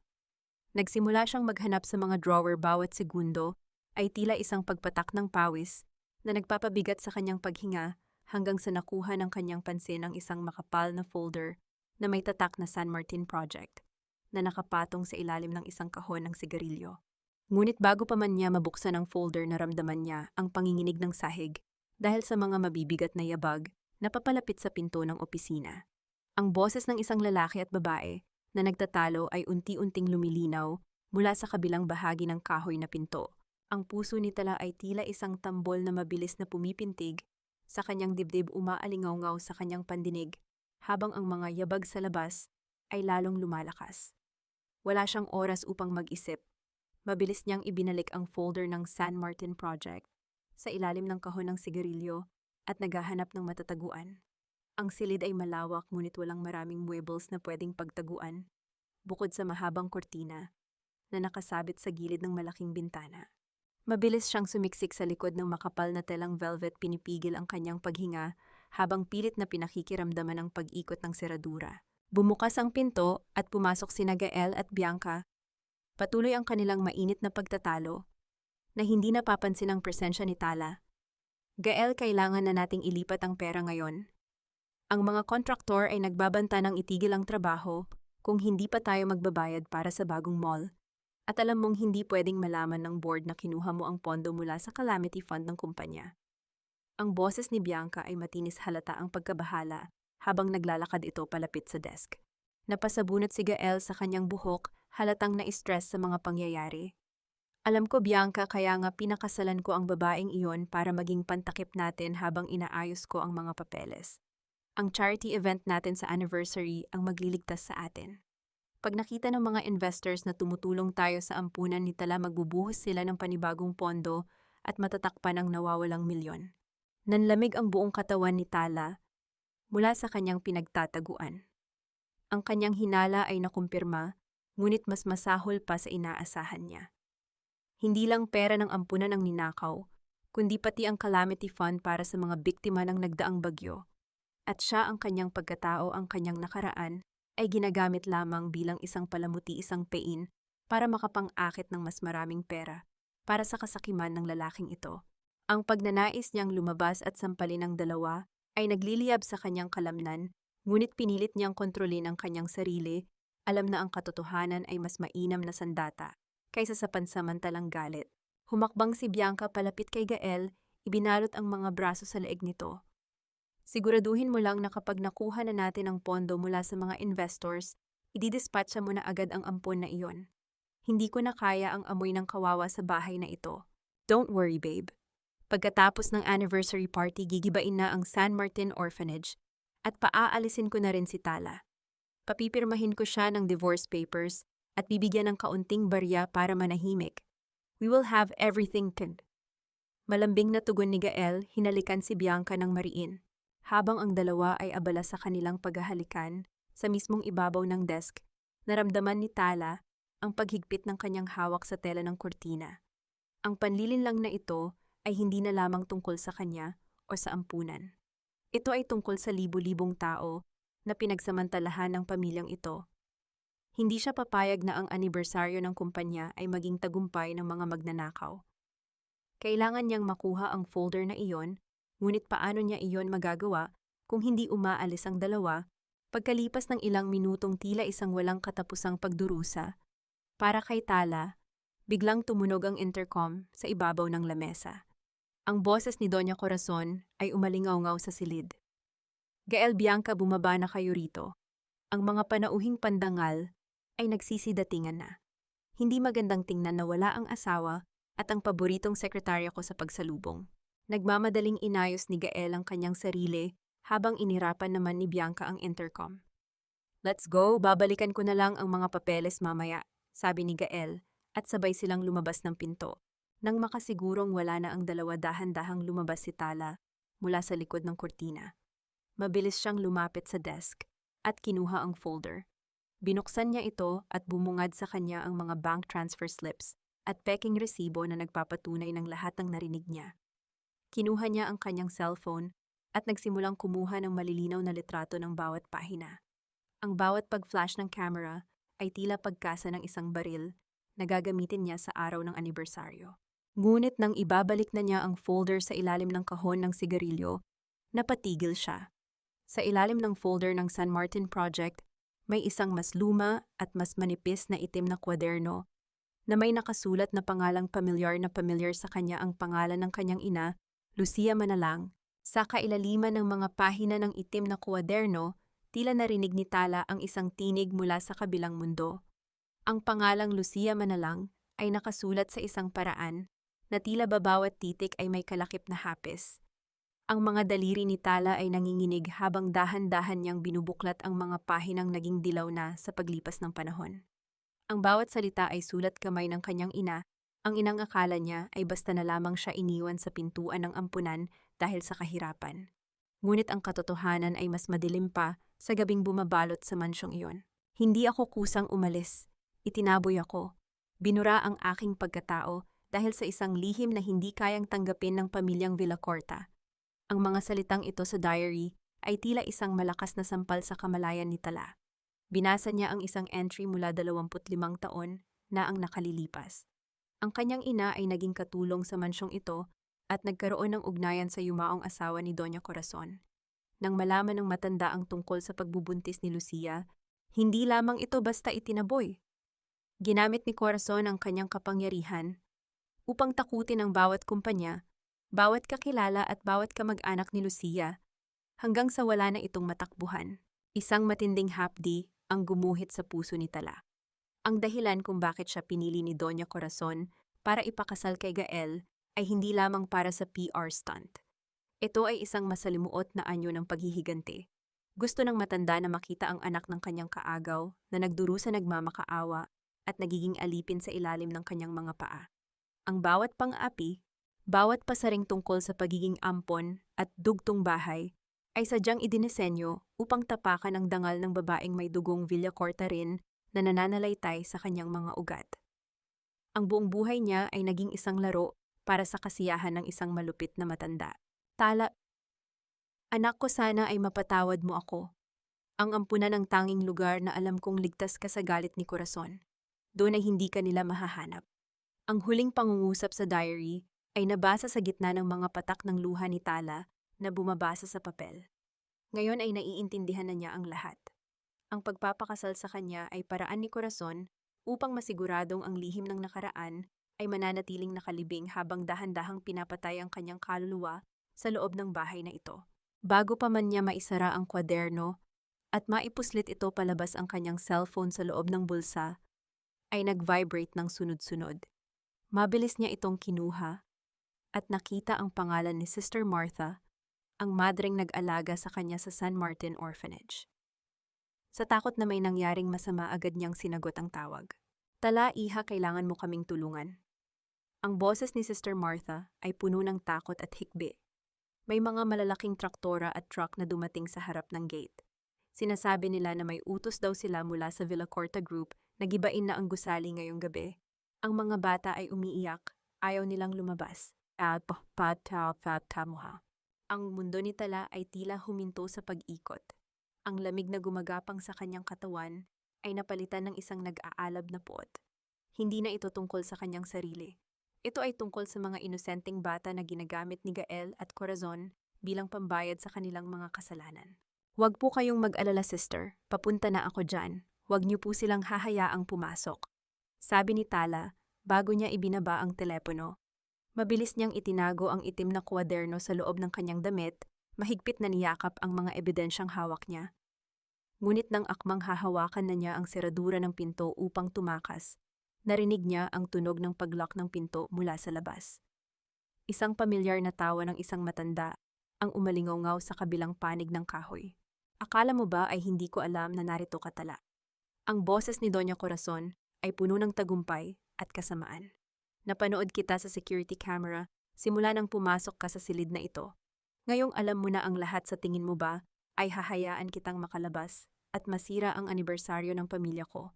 Nagsimula siyang maghanap sa mga drawer, bawat segundo ay tila isang pagpatak ng pawis na nagpapabigat sa kanyang paghinga, hanggang sa nakuha ng kanyang pansin ang isang makapal na folder na may tatak na San Martin Project. na nakapatong sa ilalim ng isang kahon ng sigarilyo. Ngunit bago pa man niya mabuksan ang folder, naramdaman niya ang panginginig ng sahig dahil sa mga mabibigat na yabag na papalapit sa pinto ng opisina. Ang boses ng isang lalaki at babae na nagtatalo ay unti-unting lumilinaw mula sa kabilang bahagi ng kahoy na pinto. Ang puso ni Tala ay tila isang tambol na mabilis na pumipintig sa kanyang dibdib, umaalingaw-ngaw sa kanyang pandinig, habang ang mga yabag sa labas ay lalong lumalakas. Wala siyang oras upang mag-isip. Mabilis niyang ibinalik ang folder ng San Martin Project sa ilalim ng kahon ng sigarilyo at naghahanap ng matataguan. Ang silid ay malawak ngunit walang maraming muebles na pwedeng pagtaguan, bukod sa mahabang kortina na nakasabit sa gilid ng malaking bintana. Mabilis siyang sumiksik sa likod ng makapal na telang velvet, pinipigil ang kanyang paghinga habang pilit na pinakikiramdaman ang pag-ikot ng seradura. Bumukas ang pinto at pumasok sina Gael at Bianca. Patuloy ang kanilang mainit na pagtatalo na hindi napapansin ang presensya ni Tala. Gael, kailangan na nating ilipat ang pera ngayon. Ang mga kontraktor ay nagbabanta ng itigil ang trabaho kung hindi pa tayo magbabayad para sa bagong mall. At alam mong hindi pwedeng malaman ng board na kinuha mo ang pondo mula sa calamity fund ng kumpanya. Ang boses ni Bianca ay matinis, halata ang pagkabahala habang naglalakad ito palapit sa desk. Napasabunot si Gael sa kanyang buhok, halatang na-stress sa mga pangyayari. Alam ko, Bianca, kaya nga pinakasalan ko ang babaeng iyon para maging pantakip natin habang inaayos ko ang mga papeles. Ang charity event natin sa anniversary ang magliligtas sa atin. Pag nakita ng mga investors na tumutulong tayo sa ampunan ni Tala, magbubuhos sila ng panibagong pondo at matatakpan ang nawawalang milyon. Nanlamig ang buong katawan ni Tala mula sa kanyang pinagtataguan. Ang kanyang hinala ay nakumpirma, ngunit mas masahol pa sa inaasahan niya. Hindi lang pera ng ampunan ang ninakaw, kundi pati ang calamity fund para sa mga biktima ng nagdaang bagyo. At siya, ang kanyang pagkatao, ang kanyang nakaraan, ay ginagamit lamang bilang isang palamuti, isang pain para makapang-akit ng mas maraming pera para sa kasakiman ng lalaking ito. Ang pagnanais niyang lumabas at sampalin ang dalawa ay nagliliyab sa kanyang kalamnan, ngunit pinilit niyang kontrolin ang kanyang sarili. Alam na ang katotohanan ay mas mainam na sandata kaysa sa pansamantalang galit. Humakbang si Bianca palapit kay Gael, ibinalot ang mga braso sa leeg nito. Siguraduhin mo lang na kapag nakuha na natin ang pondo mula sa mga investors, ididispatcha mo na agad ang ampon na iyon. Hindi ko na kaya ang amoy ng kawawa sa bahay na ito. Don't worry, babe. Pagkatapos ng anniversary party, gigibain na ang San Martin Orphanage at paaalisin ko na rin si Tala. Papipirmahin ko siya ng divorce papers at bibigyan ng kaunting barya para manahimik. We will have everything pinned. Malambing na tugon ni Gael, hinalikan si Bianca ng mariin. Habang ang dalawa ay abala sa kanilang paghahalikan, sa mismong ibabaw ng desk, naramdaman ni Tala ang paghigpit ng kanyang hawak sa tela ng kurtina. Ang panlilinlang na ito ay hindi na lamang tungkol sa kanya o sa ampunan. Ito ay tungkol sa libu-libong tao na pinagsamantalahan ng pamilyang ito. Hindi siya papayag na ang anibersaryo ng kumpanya ay maging tagumpay ng mga magnanakaw. Kailangan niyang makuha ang folder na iyon, ngunit paano niya iyon magagawa kung hindi umaalis ang dalawa? Pagkalipas ng ilang minutong tila isang walang katapusang pagdurusa, para kay Tala, biglang tumunog ang intercom sa ibabaw ng lamesa. Ang boses ni Doña Corazon ay umalingaw-ngaw sa silid. Gael, Bianca, bumaba na kayo rito. Ang mga panauhing pandangal ay nagsisidatingan na. Hindi magandang tingnan na wala ang asawa at ang paboritong sekretarya ko sa pagsalubong. Nagmamadaling inayos ni Gael ang kanyang sarili habang inirapan naman ni Bianca ang intercom. Let's go, babalikan ko na lang ang mga papeles mamaya, sabi ni Gael at sabay silang lumabas ng pinto. Nang makasigurong wala na ang dalawa, dahan-dahang lumabas si Tala mula sa likod ng kurtina. Mabilis siyang lumapit sa desk at kinuha ang folder. Binuksan niya ito at bumungad sa kanya ang mga bank transfer slips at peking resibo na nagpapatunay ng lahat ng narinig niya. Kinuha niya ang kanyang cellphone at nagsimulang kumuha ng malilinaw na litrato ng bawat pahina. Ang bawat pag-flash ng camera ay tila pagkasa ng isang baril na gagamitin niya sa araw ng anibersaryo. Ngunit nang ibabalik na niya ang folder sa ilalim ng kahon ng sigarilyo, napatigil siya. Sa ilalim ng folder ng San Martin Project, May isang mas luma at mas manipis na itim na kwaderno na may nakasulat na pangalang pamilyar sa kanya ang pangalan ng kanyang ina, Lucia Manalang. Sa kailaliman ng mga pahina ng itim na kwaderno, tila narinig ni Tala ang isang tinig mula sa kabilang mundo. Ang pangalang Lucia Manalang ay nakasulat sa isang paraan na tila babawat titik ay may kalakip na hapis. Ang mga daliri ni Tala ay nanginginig habang dahan-dahan niyang binubuklat ang mga pahinang naging dilaw na sa paglipas ng panahon. Ang bawat salita ay sulat kamay ng kanyang ina. Ang inang akala niya ay basta na lamang siya iniwan sa pintuan ng ampunan dahil sa kahirapan. Ngunit ang katotohanan ay mas madilim pa sa gabing bumabalot sa mansyong iyon. Hindi ako kusang umalis. Itinaboy ako. Binura ang aking pagkatao dahil sa isang lihim na hindi kayang tanggapin ng pamilyang Villacorta. Ang mga salitang ito sa diary ay tila isang malakas na sampal sa kamalayan ni Tala. Binasa niya ang isang entry mula 25 taon na ang nakalilipas. Ang kanyang ina ay naging katulong sa mansyong ito at nagkaroon ng ugnayan sa yumaong asawa ni Doña Corazon. Nang malaman ng matanda ang tungkol sa pagbubuntis ni Lucia, hindi lamang ito basta itinaboy. Ginamit ni Corazon ang kanyang kapangyarihan upang takutin ang bawat kumpanya, bawat kakilala at bawat kamag-anak ni Lucia, hanggang sa wala na itong matakbuhan. Isang matinding hapdi ang gumuhit sa puso ni Tala. Ang dahilan kung bakit siya pinili ni Doña Corazon para ipakasal kay Gael ay hindi lamang para sa PR stunt. Ito ay isang masalimuot na anyo ng paghihiganti. Gusto ng matanda na makita ang anak ng kanyang kaagaw na nagdurusa nagmamakaawa at nagiging alipin sa ilalim ng kanyang mga paa. Ang bawat pang-api, bawat pasaring tungkol sa pagiging ampon at dugtong bahay ay sadyang idinisenyo upang tapakan ang dangal ng babaeng may dugong Villacorta rin na nananalaytay sa kanyang mga ugat. Ang buong buhay niya ay naging isang laro para sa kasiyahan ng isang malupit na matanda. Tala, anak ko, sana ay mapatawad mo ako. Ang ampunan ng tanging lugar na alam kong ligtas ka sa galit ni Corazon. Doon ay hindi ka nila mahahanap. Ang huling pangungusap sa diary ay nabasa sa gitna ng mga patak ng luha ni Tala na bumabasa sa papel. Ngayon ay naiintindihan na niya ang lahat. Ang pagpapakasal sa kanya ay paraan ni Corazon upang masiguradong ang lihim ng nakaraan ay mananatiling nakalibing habang dahan-dahang pinapatay ang kanyang kaluluwa sa loob ng bahay na ito. Bago pa man niya maisara ang kwaderno at maipuslit ito palabas ang kanyang cellphone sa loob ng bulsa, ay nag-vibrate ng sunod-sunod. Mabilis niya itong kinuha at nakita ang pangalan ni Sister Martha, ang madreng nag-alaga sa kanya sa San Martin Orphanage. Sa takot na may nangyaring masama, agad niyang sinagot ang tawag. Tala, iha, kailangan mo kaming tulungan. Ang boses ni Sister Martha ay puno ng takot at hikbi. May mga malalaking traktora at truck na dumating sa harap ng gate. Sinasabi nila na may utos daw sila mula sa Villacorta Group na gibain na ang gusali ngayong gabi. Ang mga bata ay umiiyak, ayaw nilang lumabas. Ang mundo ni Tala ay tila huminto sa pag-ikot. Ang lamig na gumagapang sa kanyang katawan ay napalitan ng isang nag-aalab na puot. Hindi na ito tungkol sa kanyang sarili. Ito ay tungkol sa mga inosenteng bata na ginagamit ni Gael at Corazon bilang pambayad sa kanilang mga kasalanan. Huwag po kayong mag-alala, sister. Papunta na ako dyan. Huwag niyo po silang hahayaang pumasok. Sabi ni Tala bago niya ibinaba ang telepono. Mabilis niyang itinago ang itim na kwaderno sa loob ng kanyang damit, mahigpit na niyakap ang mga ebidensyang hawak niya. Ngunit nang akmang hahawakan na niya ang seradura ng pinto upang tumakas, narinig niya ang tunog ng paglock ng pinto mula sa labas. Isang pamilyar na tawa ng isang matanda ang umalingaw sa kabilang panig ng kahoy. Akala mo ba ay hindi ko alam na narito ka, Tala? Ang boses ni Doña Corazon ay puno ng tagumpay at kasamaan. Napanood kita sa security camera simula nang pumasok ka sa silid na ito. Ngayong alam mo na ang lahat, sa tingin mo ba ay hahayaan kitang makalabas at masira ang anibersaryo ng pamilya ko?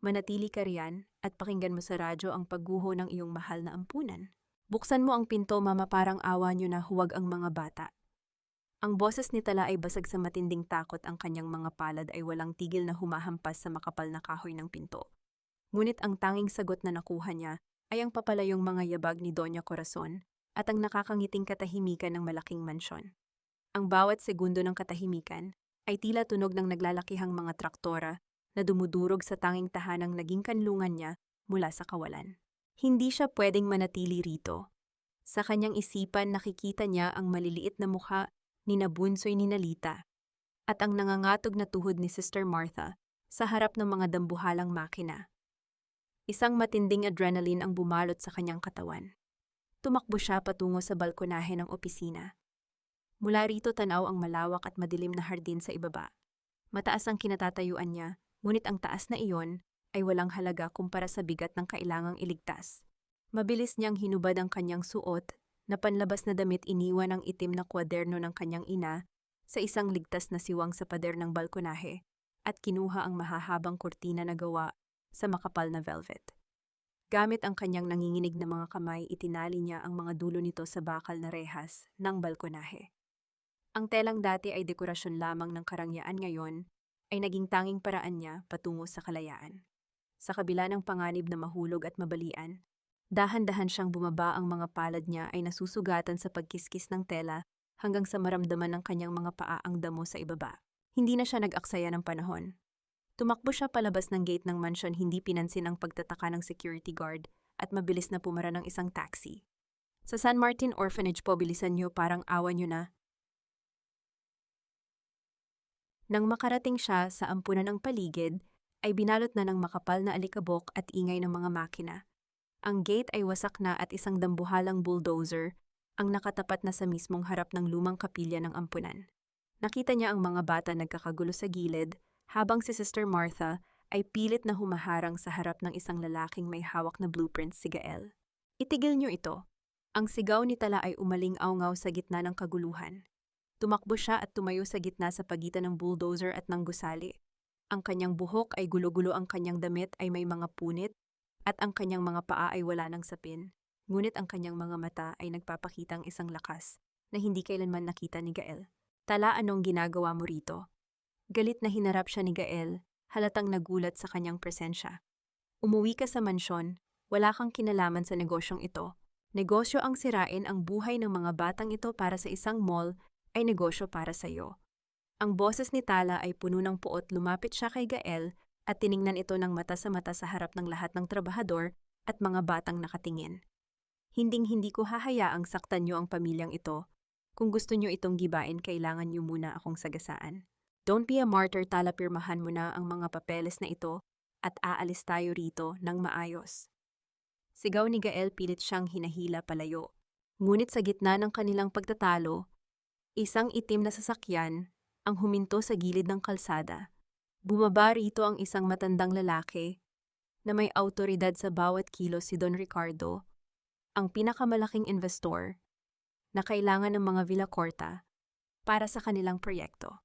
Manatili ka riyan at pakinggan mo sa radyo ang pagguho ng iyong mahal na ampunan. Buksan mo ang pinto, mama, parang awa niyo na, huwag ang mga bata. Ang boses ni Tala ay basag sa matinding takot, ang kanyang mga palad ay walang tigil na humahampas sa makapal na kahoy ng pinto. Ngunit ang tanging sagot na nakuha niya ay ang papalayong mga yabag ni Doña Corazon at ang nakakangiting katahimikan ng malaking mansyon. Ang bawat segundo ng katahimikan ay tila tunog ng naglalakihang mga traktora na dumudurog sa tanging tahanang naging kanlungan niya mula sa kawalan. Hindi siya pwedeng manatili rito. Sa kanyang isipan nakikita niya ang maliliit na mukha ni Nabunsoy ni Nalita at ang nangangatog na tuhod ni Sister Martha sa harap ng mga dambuhalang makina. Isang matinding adrenaline ang bumalot sa kanyang katawan. Tumakbo siya patungo sa balkonahe ng opisina. Mula rito tanaw ang malawak at madilim na hardin sa ibaba. Mataas ang kinatatayuan niya, ngunit ang taas na iyon ay walang halaga kumpara sa bigat ng kailangang iligtas. Mabilis niyang hinubad ang kanyang suot na panlabas na damit iniwan ang itim na kwaderno ng kanyang ina sa isang ligtas na siwang sa pader ng balkonahe at kinuha ang mahahabang kurtina na gawa sa makapal na velvet. Gamit ang kanyang nanginginig na mga kamay, itinali niya ang mga dulo nito sa bakal na rehas ng balkonahe. Ang telang dati ay dekorasyon lamang ng karangyaan ngayon ay naging tanging paraan niya patungo sa kalayaan. Sa kabila ng panganib na mahulog at mabalian, dahan-dahan siyang bumaba, ang mga palad niya ay nasusugatan sa pagkiskis ng tela hanggang sa maramdaman ng kanyang mga paa ang damo sa ibaba. Hindi na siya nag-aksaya ng panahon. Tumakbo siya palabas ng gate ng mansyon, hindi pinansin ang pagtataka ng security guard at mabilis na pumara ng isang taxi. Sa San Martin Orphanage po, bilisan niyo, parang awa niyo na. Nang makarating siya sa ampunan ng paligid, ay binalot na ng makapal na alikabok at ingay ng mga makina. Ang gate ay wasak na at isang dambuhalang bulldozer ang nakatapat na sa mismong harap ng lumang kapilya ng ampunan. Nakita niya ang mga bata nagkakagulo sa gilid, habang si Sister Martha ay pilit na humaharang sa harap ng isang lalaking may hawak na blueprints, si Gael. Itigil niyo ito. Ang sigaw ni Tala ay umaling-awngaw sa gitna ng kaguluhan. Tumakbo siya at tumayo sa gitna sa pagitan ng bulldozer at ng gusali. Ang kanyang buhok ay gulo-gulo, ang kanyang damit ay may mga punit, at ang kanyang mga paa ay wala ng sapin. Ngunit ang kanyang mga mata ay nagpapakitang isang lakas na hindi kailanman nakita ni Gael. Tala, anong ginagawa mo rito? Galit na hinarap siya ni Gael, halatang nagulat sa kanyang presensya. Umuwi ka sa mansyon, wala kang kinalaman sa negosyong ito. Negosyo ang sirain ang buhay ng mga batang ito para sa isang mall ay negosyo para sa iyo. Ang boses ni Tala ay puno ng puot. Lumapit siya kay Gael at tiningnan ito ng mata sa harap ng lahat ng trabahador at mga batang nakatingin. Hinding-hindi ko hahayaang saktan niyo ang pamilyang ito. Kung gusto niyo itong gibain, kailangan niyo muna akong sagasaan. Don't be a martyr, Tala, pirmahan mo na ang mga papeles na ito at aalis tayo rito ng maayos. Sigaw ni Gael, pilit siyang hinahila palayo. Ngunit sa gitna ng kanilang pagtatalo, isang itim na sasakyan ang huminto sa gilid ng kalsada. Bumaba rito ang isang matandang lalaki na may awtoridad sa bawat kilos, si Don Ricardo, ang pinakamalaking investor na kailangan ng mga Villacorta para sa kanilang proyekto.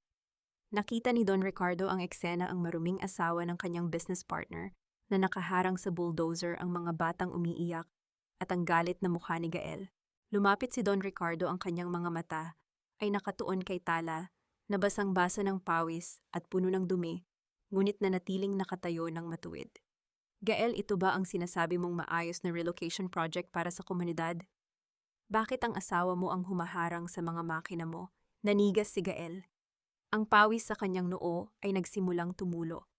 Nakita ni Don Ricardo ang eksena, ang maruming asawa ng kanyang business partner na nakaharang sa bulldozer, ang mga batang umiiyak at ang galit na mukha ni Gael. Lumapit si Don Ricardo, ang kanyang mga mata ay nakatuon kay Tala na basang-basa ng pawis at puno ng dumi, ngunit nanatiling nakatayo ng matuwid. Gael, ito ba ang sinasabi mong maayos na relocation project para sa komunidad? Bakit ang asawa mo ang humaharang sa mga makina mo? Nanigas si Gael. Ang pawis sa kanyang noo ay nagsimulang tumulo.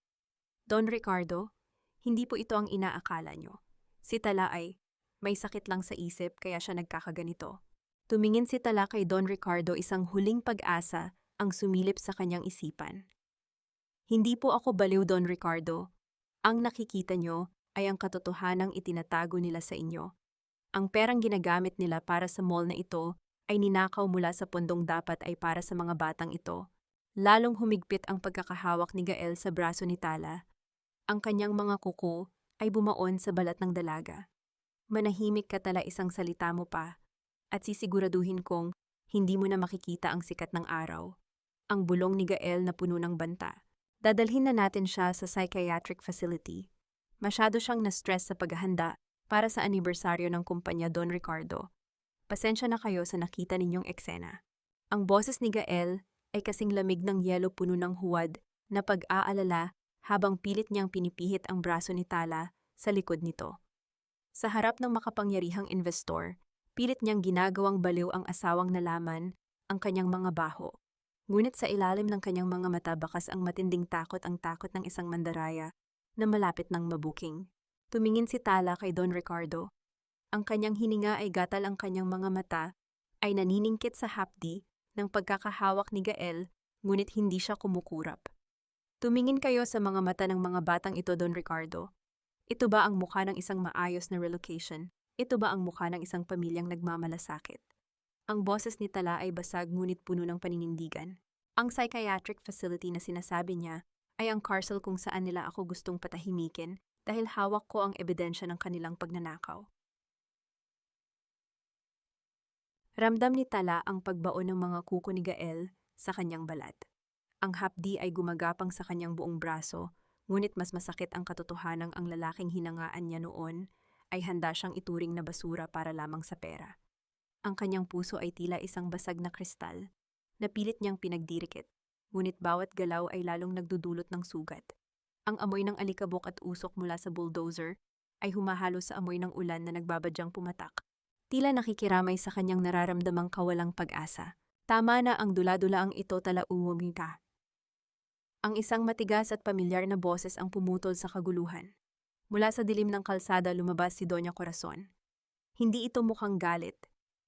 Don Ricardo, hindi po ito ang inaakala nyo. Si Tala ay may sakit lang sa isip kaya siya nagkakaganito. Tumingin si Tala kay Don Ricardo, isang huling pag-asa ang sumilip sa kanyang isipan. Hindi po ako baliw, Don Ricardo. Ang nakikita nyo ay ang katotohanang itinatago nila sa inyo. Ang perang ginagamit nila para sa mall na ito ay ninakaw mula sa pondong dapat ay para sa mga batang ito. Lalong humigpit ang pagkakahawak ni Gael sa braso ni Tala. Ang kanyang mga kuko ay bumaon sa balat ng dalaga. Manahimik ka, Tala, isang salita mo pa, at sisiguraduhin kong hindi mo na makikita ang sikat ng araw. Ang bulong ni Gael na puno ng banta. Dadalhin na natin siya sa psychiatric facility. Masyado siyang na-stress sa paghahanda para sa anibersaryo ng kumpanya, Don Ricardo. Pasensya na kayo sa nakita ninyong eksena. Ang boses ni Gael ay kasing lamig ng yelo, puno ng huwad na pag-aalala habang pilit niyang pinipihit ang braso ni Tala sa likod nito. Sa harap ng makapangyarihang investor, pilit niyang ginagawang baliw ang asawang nalaman ang kanyang mga baho. Ngunit sa ilalim ng kanyang mga mata bakas ang matinding takot, ang takot ng isang mandaraya na malapit ng mabuking. Tumingin si Tala kay Don Ricardo. Ang kanyang hininga ay gatal, ang kanyang mga mata ay naniningkit sa hapdi ng pagkakahawak ni Gael, ngunit hindi siya kumukurap. Tumingin kayo sa mga mata ng mga batang ito, Don Ricardo. Ito ba ang mukha ng isang maayos na relocation? Ito ba ang mukha ng isang pamilyang nagmamalasakit? Ang boses ni Tala ay basag ngunit puno ng paninindigan. Ang psychiatric facility na sinasabi niya ay ang castle kung saan nila ako gustong patahimikin dahil hawak ko ang ebidensya ng kanilang pagnanakaw. Ramdam ni Tala ang pagbaon ng mga kuko ni Gael sa kanyang balat. Ang hapdi ay gumagapang sa kanyang buong braso, ngunit mas masakit ang katotohanang ang lalaking hinangaan niya noon ay handa siyang ituring na basura para lamang sa pera. Ang kanyang puso ay tila isang basag na kristal na pilit niyang pinagdirikit, ngunit bawat galaw ay lalong nagdudulot ng sugat. Ang amoy ng alikabok at usok mula sa bulldozer ay humahalo sa amoy ng ulan na nagbabadyang pumatak. Tila nakikiramay sa kanyang nararamdamang kawalang pag-asa. Tama na ang dula-dula ang ito, Tala, umumika. Ang isang matigas at pamilyar na boses ang pumutol sa kaguluhan. Mula sa dilim ng kalsada lumabas si Doña Corazon. Hindi ito mukhang galit.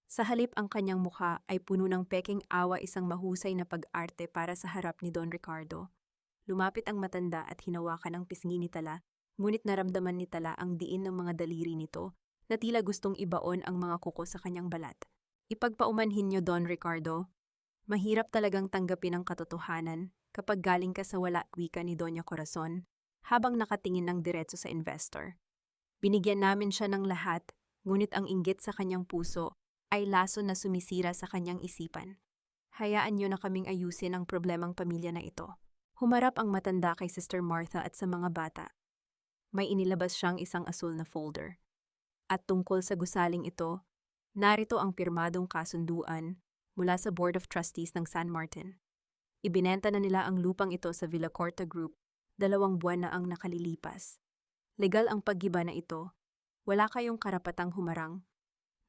Sa halip ang kanyang mukha ay puno ng peking awa, isang mahusay na pag-arte para sa harap ni Don Ricardo. Lumapit ang matanda at hinawakan ang pisngi ni Tala, ngunit naramdaman ni Tala ang diin ng mga daliri nito na tila gustong ibaon ang mga kuko sa kanyang balat. Ipagpaumanhin niyo, Don Ricardo. Mahirap talagang tanggapin ang katotohanan kapag galing ka sa wala, wika ni Doña Corazon, habang nakatingin ng diretso sa investor. Binigyan namin siya ng lahat, ngunit ang inggit sa kanyang puso ay laso na sumisira sa kanyang isipan. Hayaan niyo na kaming ayusin ang problemang pamilya na ito. Humarap ang matanda kay Sister Martha at sa mga bata. May inilabas siyang isang asul na folder. At tungkol sa gusaling ito, narito ang pirmadong kasunduan mula sa Board of Trustees ng San Martin. Ibinenta na nila ang lupang ito sa Villacorta Group, 2 buwan na ang nakalilipas. Legal ang paggiba na ito. Wala kayong karapatang humarang.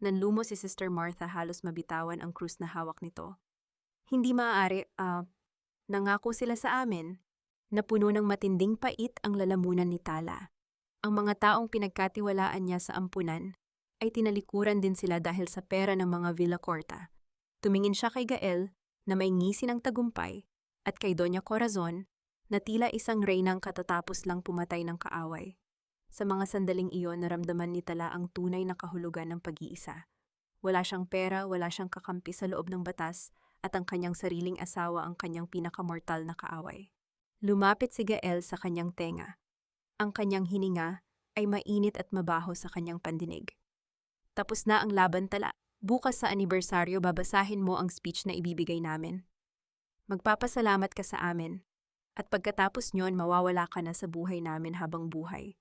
Nanlumo si Sister Martha, halos mabitawan ang krus na hawak nito. Hindi maaari, nangako sila sa amin na puno ng matinding pait ang lalamunan ni Tala. Ang mga taong pinagkatiwalaan niya sa ampunan ay tinalikuran din sila dahil sa pera ng mga Villacorta. Tumingin siya kay Gael na may ngisi ng tagumpay at kay Doña Corazon na tila isang reynang katatapos lang pumatay ng kaaway. Sa mga sandaling iyon, naramdaman ni Tala ang tunay na kahulugan ng pag-iisa. Wala siyang pera, wala siyang kakampi sa loob ng batas, at ang kanyang sariling asawa ang kanyang pinakamortal na kaaway. Lumapit si Gael sa kanyang tenga. Ang kanyang hininga ay mainit at mabaho sa kanyang pandinig. Tapos na ang laban, Tala. Bukas sa anibersaryo babasahin mo ang speech na ibibigay namin. Magpapasalamat ka sa amin. At pagkatapos nyon, mawawala ka na sa buhay namin habang buhay.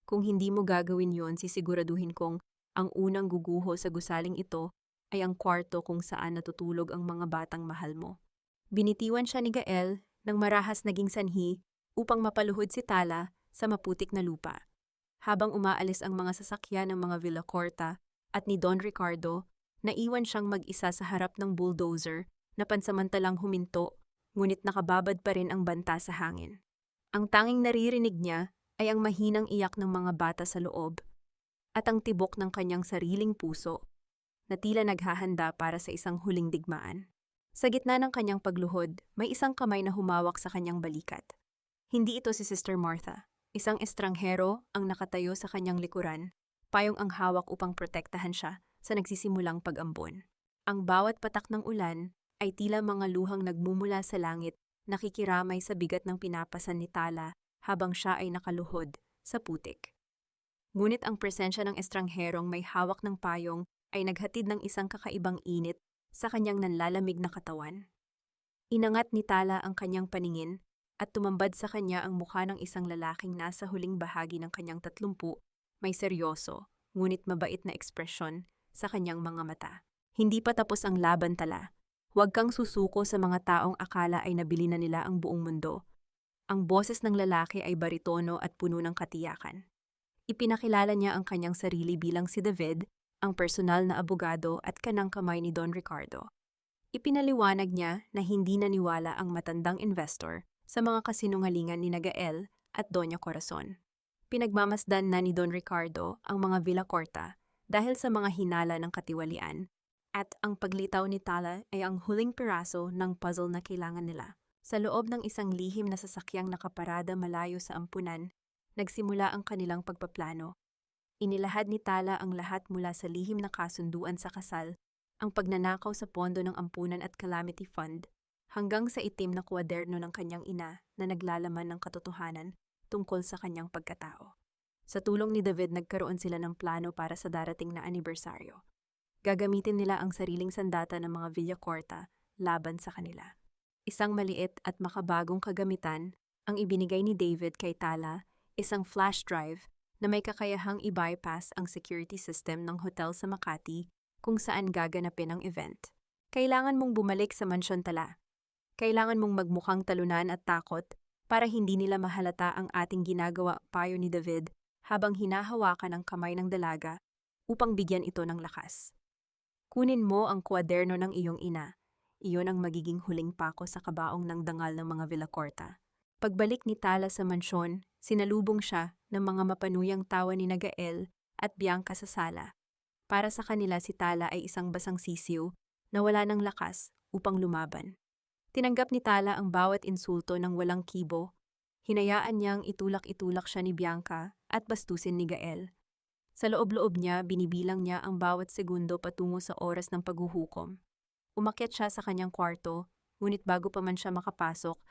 Kung hindi mo gagawin yon, sisiguraduhin kong ang unang guguho sa gusaling ito ay ang kwarto kung saan natutulog ang mga batang mahal mo. Binitiwan siya ni Gael ng marahas naging sanhi upang mapaluhod si Tala sa maputik na lupa. Habang umaalis ang mga sasakyan ng mga Villacorta at ni Don Ricardo, naiwan siyang mag-isa sa harap ng bulldozer na pansamantalang huminto, ngunit nakababad pa rin ang banta sa hangin. Ang tanging naririnig niya ay ang mahinang iyak ng mga bata sa loob at ang tibok ng kanyang sariling puso na tila naghahanda para sa isang huling digmaan. Sa gitna ng kanyang pagluhod, may isang kamay na humawak sa kanyang balikat. Hindi ito si Sister Martha. Isang estranghero ang nakatayo sa kanyang likuran, payong ang hawak upang protektahan siya sa nagsisimulang pag-ambon. Ang bawat patak ng ulan ay tila mga luhang nagmumula sa langit, nakikiramay sa bigat ng pinapasan ni Tala habang siya ay nakaluhod sa putik. Ngunit ang presensya ng estrangherong may hawak ng payong ay naghatid ng isang kakaibang init sa kanyang nanlalamig na katawan. Inangat ni Tala ang kanyang paningin at tumambad sa kanya ang mukha ng isang lalaking nasa huling bahagi ng kanyang 30, may seryoso, ngunit mabait na ekspresyon sa kanyang mga mata. Hindi pa tapos ang laban, Tala. Huwag kang susuko sa mga taong akala ay nabili na nila ang buong mundo. Ang boses ng lalaki ay baritono at puno ng katiyakan. Ipinakilala niya ang kanyang sarili bilang si David, ang personal na abogado at kanang kamay ni Don Ricardo. Ipinaliwanag niya na hindi naniwala ang matandang investor sa mga kasinungalingan ni Gael at Doña Corazon. Pinagmamasdan na ni Don Ricardo ang mga Villacorta dahil sa mga hinala ng katiwalian at ang paglitaw ni Tala ay ang huling piraso ng puzzle na kailangan nila. Sa loob ng isang lihim na sasakyang nakaparada malayo sa ampunan, nagsimula ang kanilang pagpaplano. Inilahad ni Tala ang lahat mula sa lihim na kasunduan sa kasal, ang pagnanakaw sa pondo ng ampunan at calamity fund, hanggang sa itim na kwaderno ng kanyang ina na naglalaman ng katotohanan tungkol sa kanyang pagkatao. Sa tulong ni David nagkaroon sila ng plano para sa darating na anibersaryo. Gagamitin nila ang sariling sandata ng mga Villacorta laban sa kanila. Isang maliit at makabagong kagamitan ang ibinigay ni David kay Tala, isang flash drive na may kakayahang i-bypass ang security system ng hotel sa Makati kung saan gaganapin ang event. Kailangan mong bumalik sa mansyon, Tala. Kailangan mong magmukhang talunan at takot para hindi nila mahalata ang ating ginagawa, payo ni David habang hinahawakan ang kamay ng dalaga upang bigyan ito ng lakas. Kunin mo ang kwaderno ng iyong ina. Iyon ang magiging huling pako sa kabaong ng dangal ng mga Villacorta. Pagbalik ni Tala sa mansyon, sinalubong siya ng mga mapanuyang tawa ni Gael at Bianca sa sala. Para sa kanila si Tala ay isang basang sisiw na wala ng lakas upang lumaban. Tinanggap ni Tala ang bawat insulto ng walang kibo. Hinayaan niyang itulak-itulak siya ni Bianca at bastusin ni Gael. Sa loob-loob niya, binibilang niya ang bawat segundo patungo sa oras ng paghuhukom. Umakyat siya sa kanyang kwarto, ngunit bago pa man siya makapasok,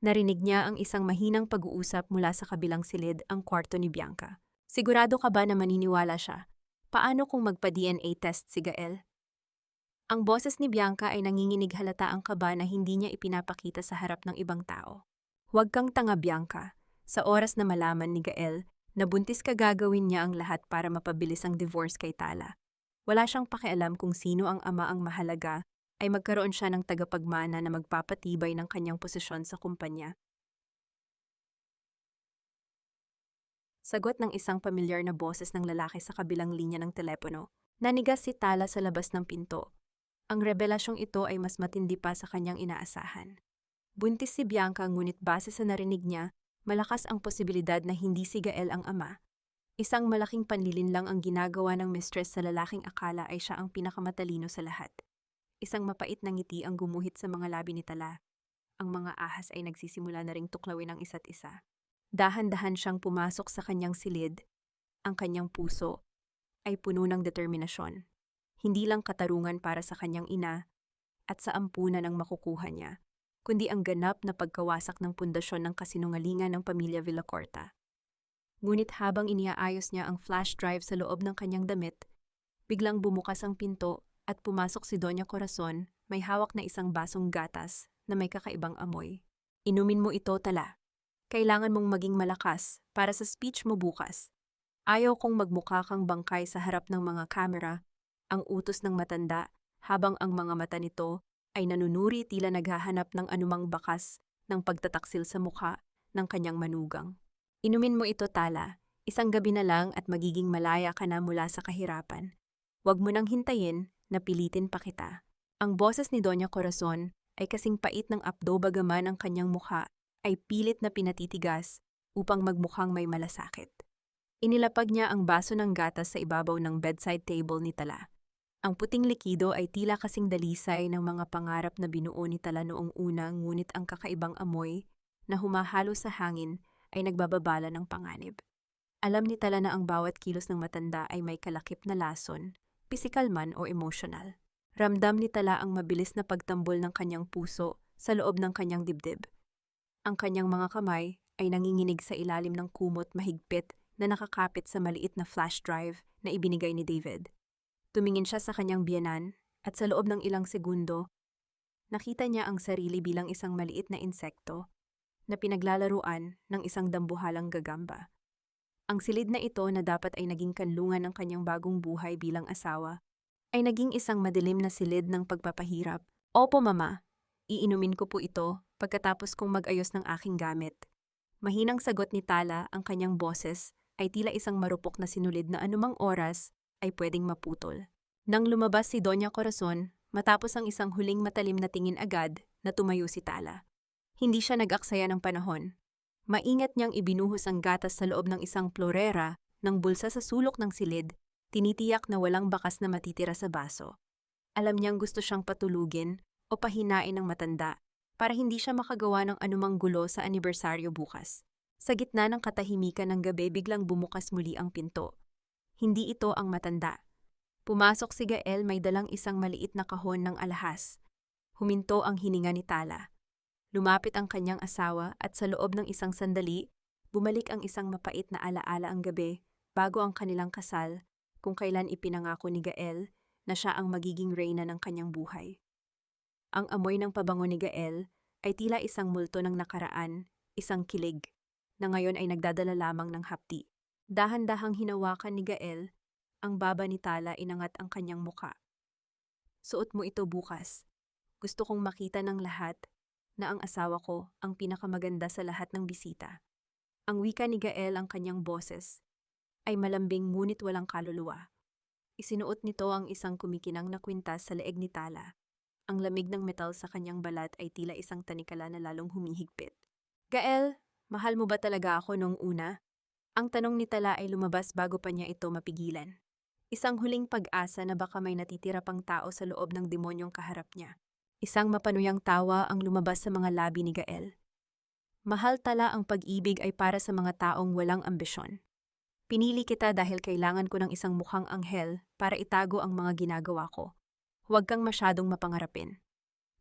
narinig niya ang isang mahinang pag-uusap mula sa kabilang silid ang kwarto ni Bianca. Sigurado ka ba na maniniwala siya? Paano kung magpa-DNA test si Gael? Ang boses ni Bianca ay nanginginig halata ang kaba na hindi niya ipinapakita sa harap ng ibang tao. Huwag kang tanga, Bianca. Sa oras na malaman ni Gael na buntis ka, gagawin niya ang lahat para mapabilis ang divorce kay Tala. Wala siyang pakialam kung sino ang ama, ang mahalaga ay magkaroon siya ng tagapagmana na magpapatibay ng kanyang posisyon sa kumpanya. Sagot ng isang pamilyar na boses ng lalaki sa kabilang linya ng telepono. Nanigas si Tala sa labas ng pinto. Ang revelasyong ito ay mas matindi pa sa kanyang inaasahan. Buntis si Bianca, ngunit base sa narinig niya, malakas ang posibilidad na hindi si Gael ang ama. Isang malaking panlilin lang ang ginagawa ng mistress sa lalaking akala ay siya ang pinakamatalino sa lahat. Isang mapait na ngiti ang gumuhit sa mga labi ni Tala. Ang mga ahas ay nagsisimula na ring tuklawin ang isa't isa. Dahan-dahan siyang pumasok sa kanyang silid. Ang kanyang puso ay puno ng determinasyon. Hindi lang katarungan para sa kanyang ina at sa ampunan ang makukuha niya, kundi ang ganap na pagkawasak ng pundasyon ng kasinungalingan ng pamilya Villacorta. Ngunit habang iniaayos niya ang flash drive sa loob ng kanyang damit, biglang bumukas ang pinto at pumasok si Doña Corazon, may hawak na isang basong gatas na may kakaibang amoy. Inumin mo ito, Tala. Kailangan mong maging malakas para sa speech mo bukas. Ayaw kong magmukha kang bangkay sa harap ng mga kamera, ang utos ng matanda, habang ang mga mata nito ay nanunuri tila naghahanap ng anumang bakas ng pagtataksil sa mukha ng kanyang manugang. Inumin mo ito, Tala. Isang gabi na lang at magiging malaya ka na mula sa kahirapan. Huwag mo nang hintayin na pilitin pa kita. Ang boses ni Doña Corazon ay kasing pait ng apdo, bagaman ang kanyang mukha ay pilit na pinatitigas upang magmukhang may malasakit. Inilapag niya ang baso ng gatas sa ibabaw ng bedside table ni Tala. Ang puting likido ay tila kasing dalisay ng mga pangarap na binuo ni Tala noong una, ngunit ang kakaibang amoy na humahalo sa hangin ay nagbababala ng panganib. Alam ni Tala na ang bawat kilos ng matanda ay may kalakip na lason, pisikal man o emosyonal. Ramdam ni Tala ang mabilis na pagtambol ng kanyang puso sa loob ng kanyang dibdib. Ang kanyang mga kamay ay nanginginig sa ilalim ng kumot mahigpit na nakakapit sa maliit na flash drive na ibinigay ni David. Tumingin siya sa kanyang biyenan at sa loob ng ilang segundo, nakita niya ang sarili bilang isang maliit na insekto na pinaglalaruan ng isang dambuhalang gagamba. Ang silid na ito na dapat ay naging kanlungan ng kanyang bagong buhay bilang asawa, ay naging isang madilim na silid ng pagpapahirap. Opo, Mama, iinumin ko po ito pagkatapos kong mag-ayos ng aking gamit. Mahinang sagot ni Tala, ang kanyang boses ay tila isang marupok na sinulid na anumang oras ay pwedeng maputol. Nang lumabas si Doña Corazon, Matapos ang isang huling matalim na tingin agad, na tumayo si Tala. Hindi siya nag-aksaya ng panahon. Maingat niyang ibinuhos ang gatas sa loob ng isang plorera, ng bulsa sa sulok ng silid, tinitiyak na walang bakas na matitira sa baso. Alam niyang gusto siyang patulugin o pahinain ng matanda para hindi siya makagawa ng anumang gulo sa anibersaryo bukas. Sa gitna ng katahimikan ng gabi biglang bumukas muli ang pinto. Hindi ito ang matanda. Pumasok si Gael may dalang isang maliit na kahon ng alahas. Huminto ang hininga ni Tala. Lumapit ang kanyang asawa at sa loob ng isang sandali, bumalik ang isang mapait na alaala ang gabi bago ang kanilang kasal kung kailan ipinangako ni Gael na siya ang magiging reyna ng kanyang buhay. Ang amoy ng pabango ni Gael ay tila isang multo ng nakaraan, isang kilig, na ngayon ay nagdadala lamang ng hapti. Dahan-dahang hinawakan ni Gael, ang baba ni Tala inangat ang kanyang muka. Suot mo ito bukas. Gusto kong makita ng lahat na ang asawa ko ang pinakamaganda sa lahat ng bisita. Ang wika ni Gael ang kanyang boses ay malambing ngunit walang kaluluwa. Isinuot nito ang isang kumikinang na kwintas sa leeg ni Tala. Ang lamig ng metal sa kanyang balat ay tila isang tanikala na lalong humihigpit. Gael, mahal mo ba talaga ako noong una? Ang tanong ni Tala ay lumabas bago pa niya ito mapigilan. Isang huling pag-asa na baka may natitira pang tao sa loob ng demonyong kaharap niya. Isang mapanuyang tawa ang lumabas sa mga labi ni Gael. Mahal Tala, ang pag-ibig ay para sa mga taong walang ambisyon. Pinili kita dahil kailangan ko ng isang mukhang anghel para itago ang mga ginagawa ko. Huwag kang masyadong mapangarapin.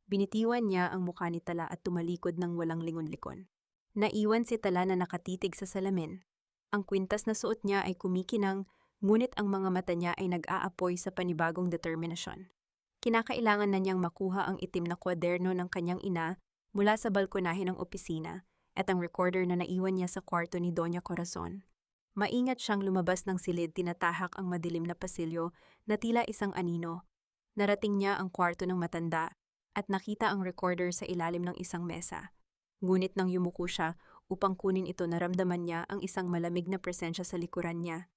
Binitiwan niya ang mukha ni Tala at tumalikod ng walang lingon-likon. Naiwan si Tala na nakatitig sa salamin. Ang kwintas na suot niya ay kumikinang, ngunit ang mga mata niya ay nag-aapoy sa panibagong determinasyon. Kinakailangan na niyang makuha ang itim na kwaderno ng kanyang ina mula sa balkonahe ng opisina at ang recorder na naiwan niya sa kwarto ni Doña Corazon. Maingat siyang lumabas ng silid, tinatahak ang madilim na pasilyo na tila isang anino. Narating niya ang kwarto ng matanda at nakita ang recorder sa ilalim ng isang mesa. Ngunit nang yumuko siya upang kunin ito, naramdaman niya ang isang malamig na presensya sa likuran niya.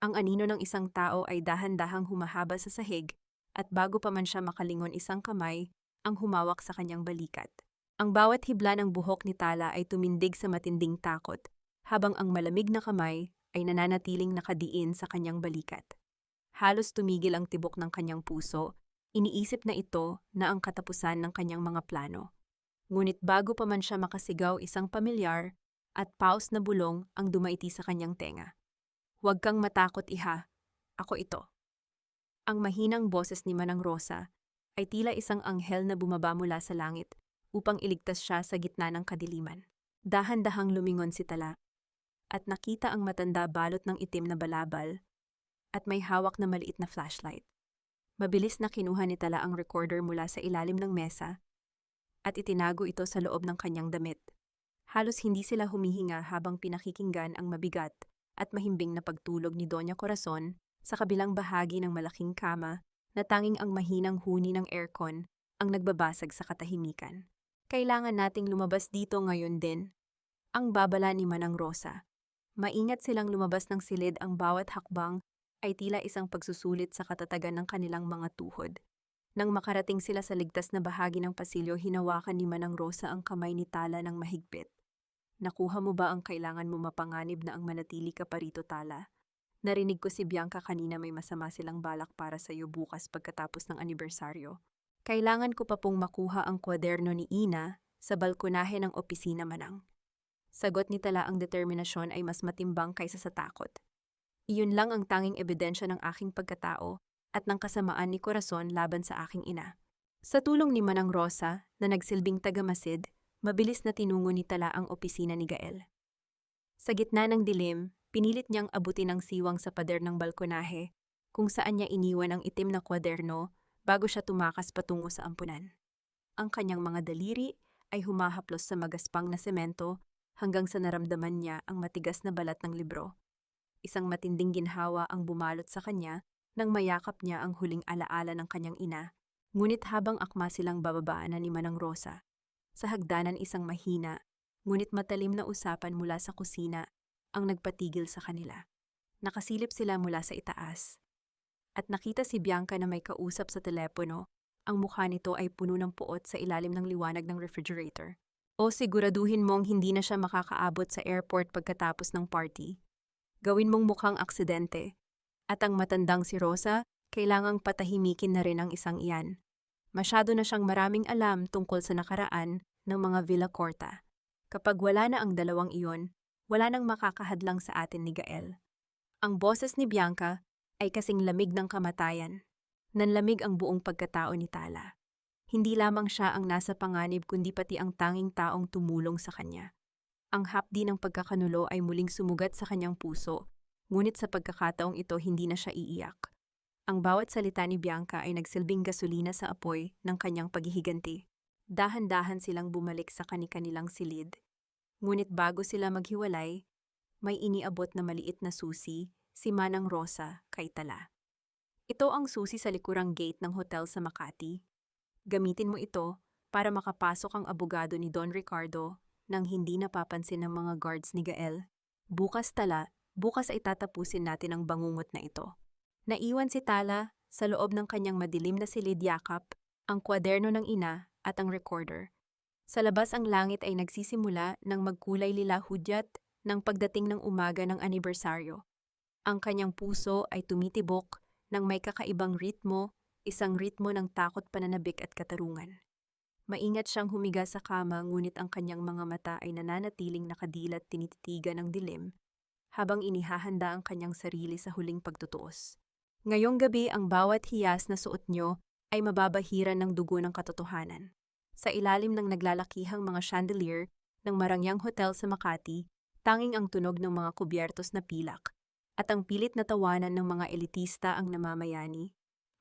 Ang anino ng isang tao ay dahan-dahang humahaba sa sahig at bago pa man siya makalingon, isang kamay ang humawak sa kanyang balikat. Ang bawat hibla ng buhok ni Tala ay tumindig sa matinding takot, habang ang malamig na kamay ay nananatiling nakadiin sa kanyang balikat. Halos tumigil ang tibok ng kanyang puso, iniisip na ito na ang katapusan ng kanyang mga plano. Ngunit bago pa man siya makasigaw, isang pamilyar at paus na bulong ang dumaiti sa kanyang tenga. Huwag kang matakot, iha. Ako ito. Ang mahinang boses ni Manang Rosa ay tila isang anghel na bumaba mula sa langit upang iligtas siya sa gitna ng kadiliman. Dahan-dahang lumingon si Tala at nakita ang matanda balot ng itim na balabal at may hawak na maliit na flashlight. Mabilis na kinuha ni Tala ang recorder mula sa ilalim ng mesa at itinago ito sa loob ng kanyang damit. Halos hindi sila humihinga habang pinakikinggan ang mabigat at mahimbing na pagtulog ni Doña Corazon sa kabilang bahagi ng malaking kama na tanging ang mahinang huni ng aircon ang nagbabasag sa katahimikan. Kailangan nating lumabas dito ngayon din, ang babala ni Manang Rosa. Maingat silang lumabas ng silid, ang bawat hakbang ay tila isang pagsusulit sa katatagan ng kanilang mga tuhod. Nang makarating sila sa ligtas na bahagi ng pasilyo, hinawakan ni Manang Rosa ang kamay ni Tala ng mahigpit. Nakuha mo ba ang kailangan mo mapanganib na ang manatili ka pa rito, Tala? Narinig ko si Bianca kanina may masama silang balak para sa iyo bukas pagkatapos ng anibersaryo. Kailangan ko pa pong makuha ang kwaderno ni Ina sa balkonahe ng opisina, Manang. Sagot ni Tala, ang determinasyon ay mas matimbang kaysa sa takot. Iyon lang ang tanging ebidensya ng aking pagkatao at ng kasamaan ni Corazon laban sa aking ina. Sa tulong ni Manang Rosa na nagsilbing tagamasid, mabilis na tinungo ni Tala ang opisina ni Gael. Sa gitna ng dilim, pinilit niyang abutin ang siwang sa pader ng balkonahe kung saan niya iniwan ang itim na kwaderno bago siya tumakas patungo sa ampunan. Ang kanyang mga daliri ay humahaplos sa magaspang na semento hanggang sa naramdaman niya ang matigas na balat ng libro. Isang matinding ginhawa ang bumalot sa kanya nang mayakap niya ang huling alaala ng kanyang ina, ngunit habang akma silang bababaan ni Manang Rosa, sa hagdanan isang mahina, ngunit matalim na usapan mula sa kusina ang nagpatigil sa kanila. Nakasilip sila mula sa itaas at nakita si Bianca na may kausap sa telepono ang mukha nito ay puno ng puot sa ilalim ng liwanag ng refrigerator. O siguraduhin mong hindi na siya makakaabot sa airport pagkatapos ng party. Gawin mong mukhang aksidente. At ang matandang si Rosa, kailangang patahimikin na rin ang isang iyan. Masyado na siyang maraming alam tungkol sa nakaraan ng mga Villacorta. Kapag wala na ang dalawang iyon, wala nang makakahadlang sa atin ni Gael. Ang boses ni Bianca ay kasing lamig ng kamatayan. Nanlamig ang buong pagkatao ni Tala. Hindi lamang siya ang nasa panganib kundi pati ang tanging taong tumulong sa kanya. Ang hapdi ng pagkakanulo ay muling sumugat sa kanyang puso, ngunit sa pagkakataong ito hindi na siya iiyak. Ang bawat salita ni Bianca ay nagsilbing gasolina sa apoy ng kanyang paghihiganti. Dahan-dahan silang bumalik sa kani-kanilang silid. Ngunit bago sila maghiwalay, may iniabot na maliit na susi si Manang Rosa kay Tala. Ito ang susi sa likurang gate ng hotel sa Makati. Gamitin mo ito para makapasok ang abogado ni Don Ricardo nang hindi napapansin ng mga guards ni Gael. Bukas Tala, bukas ay tatapusin natin ang bangungot na ito. Naiwan si Tala sa loob ng kanyang madilim na silid yakap, ang kwaderno ng ina at ang recorder. Sa labas ang langit ay nagsisimula ng magkulay lila hudyat ng pagdating ng umaga ng anibersaryo. Ang kanyang puso ay tumitibok ng may kakaibang ritmo, isang ritmo ng takot, pananabik at katarungan. Maingat siyang humiga sa kama ngunit ang kanyang mga mata ay nananatiling nakadilat tinititigan ng dilim habang inihahanda ang kanyang sarili sa huling pagtutuos. Ngayong gabi ang bawat hiyas na suot nyo ay mababahiran ng dugo ng katotohanan. Sa ilalim ng naglalakihang mga chandelier ng Marangyang Hotel sa Makati, tanging ang tunog ng mga kubyertos na pilak at ang pilit na tawanan ng mga elitista ang namamayani.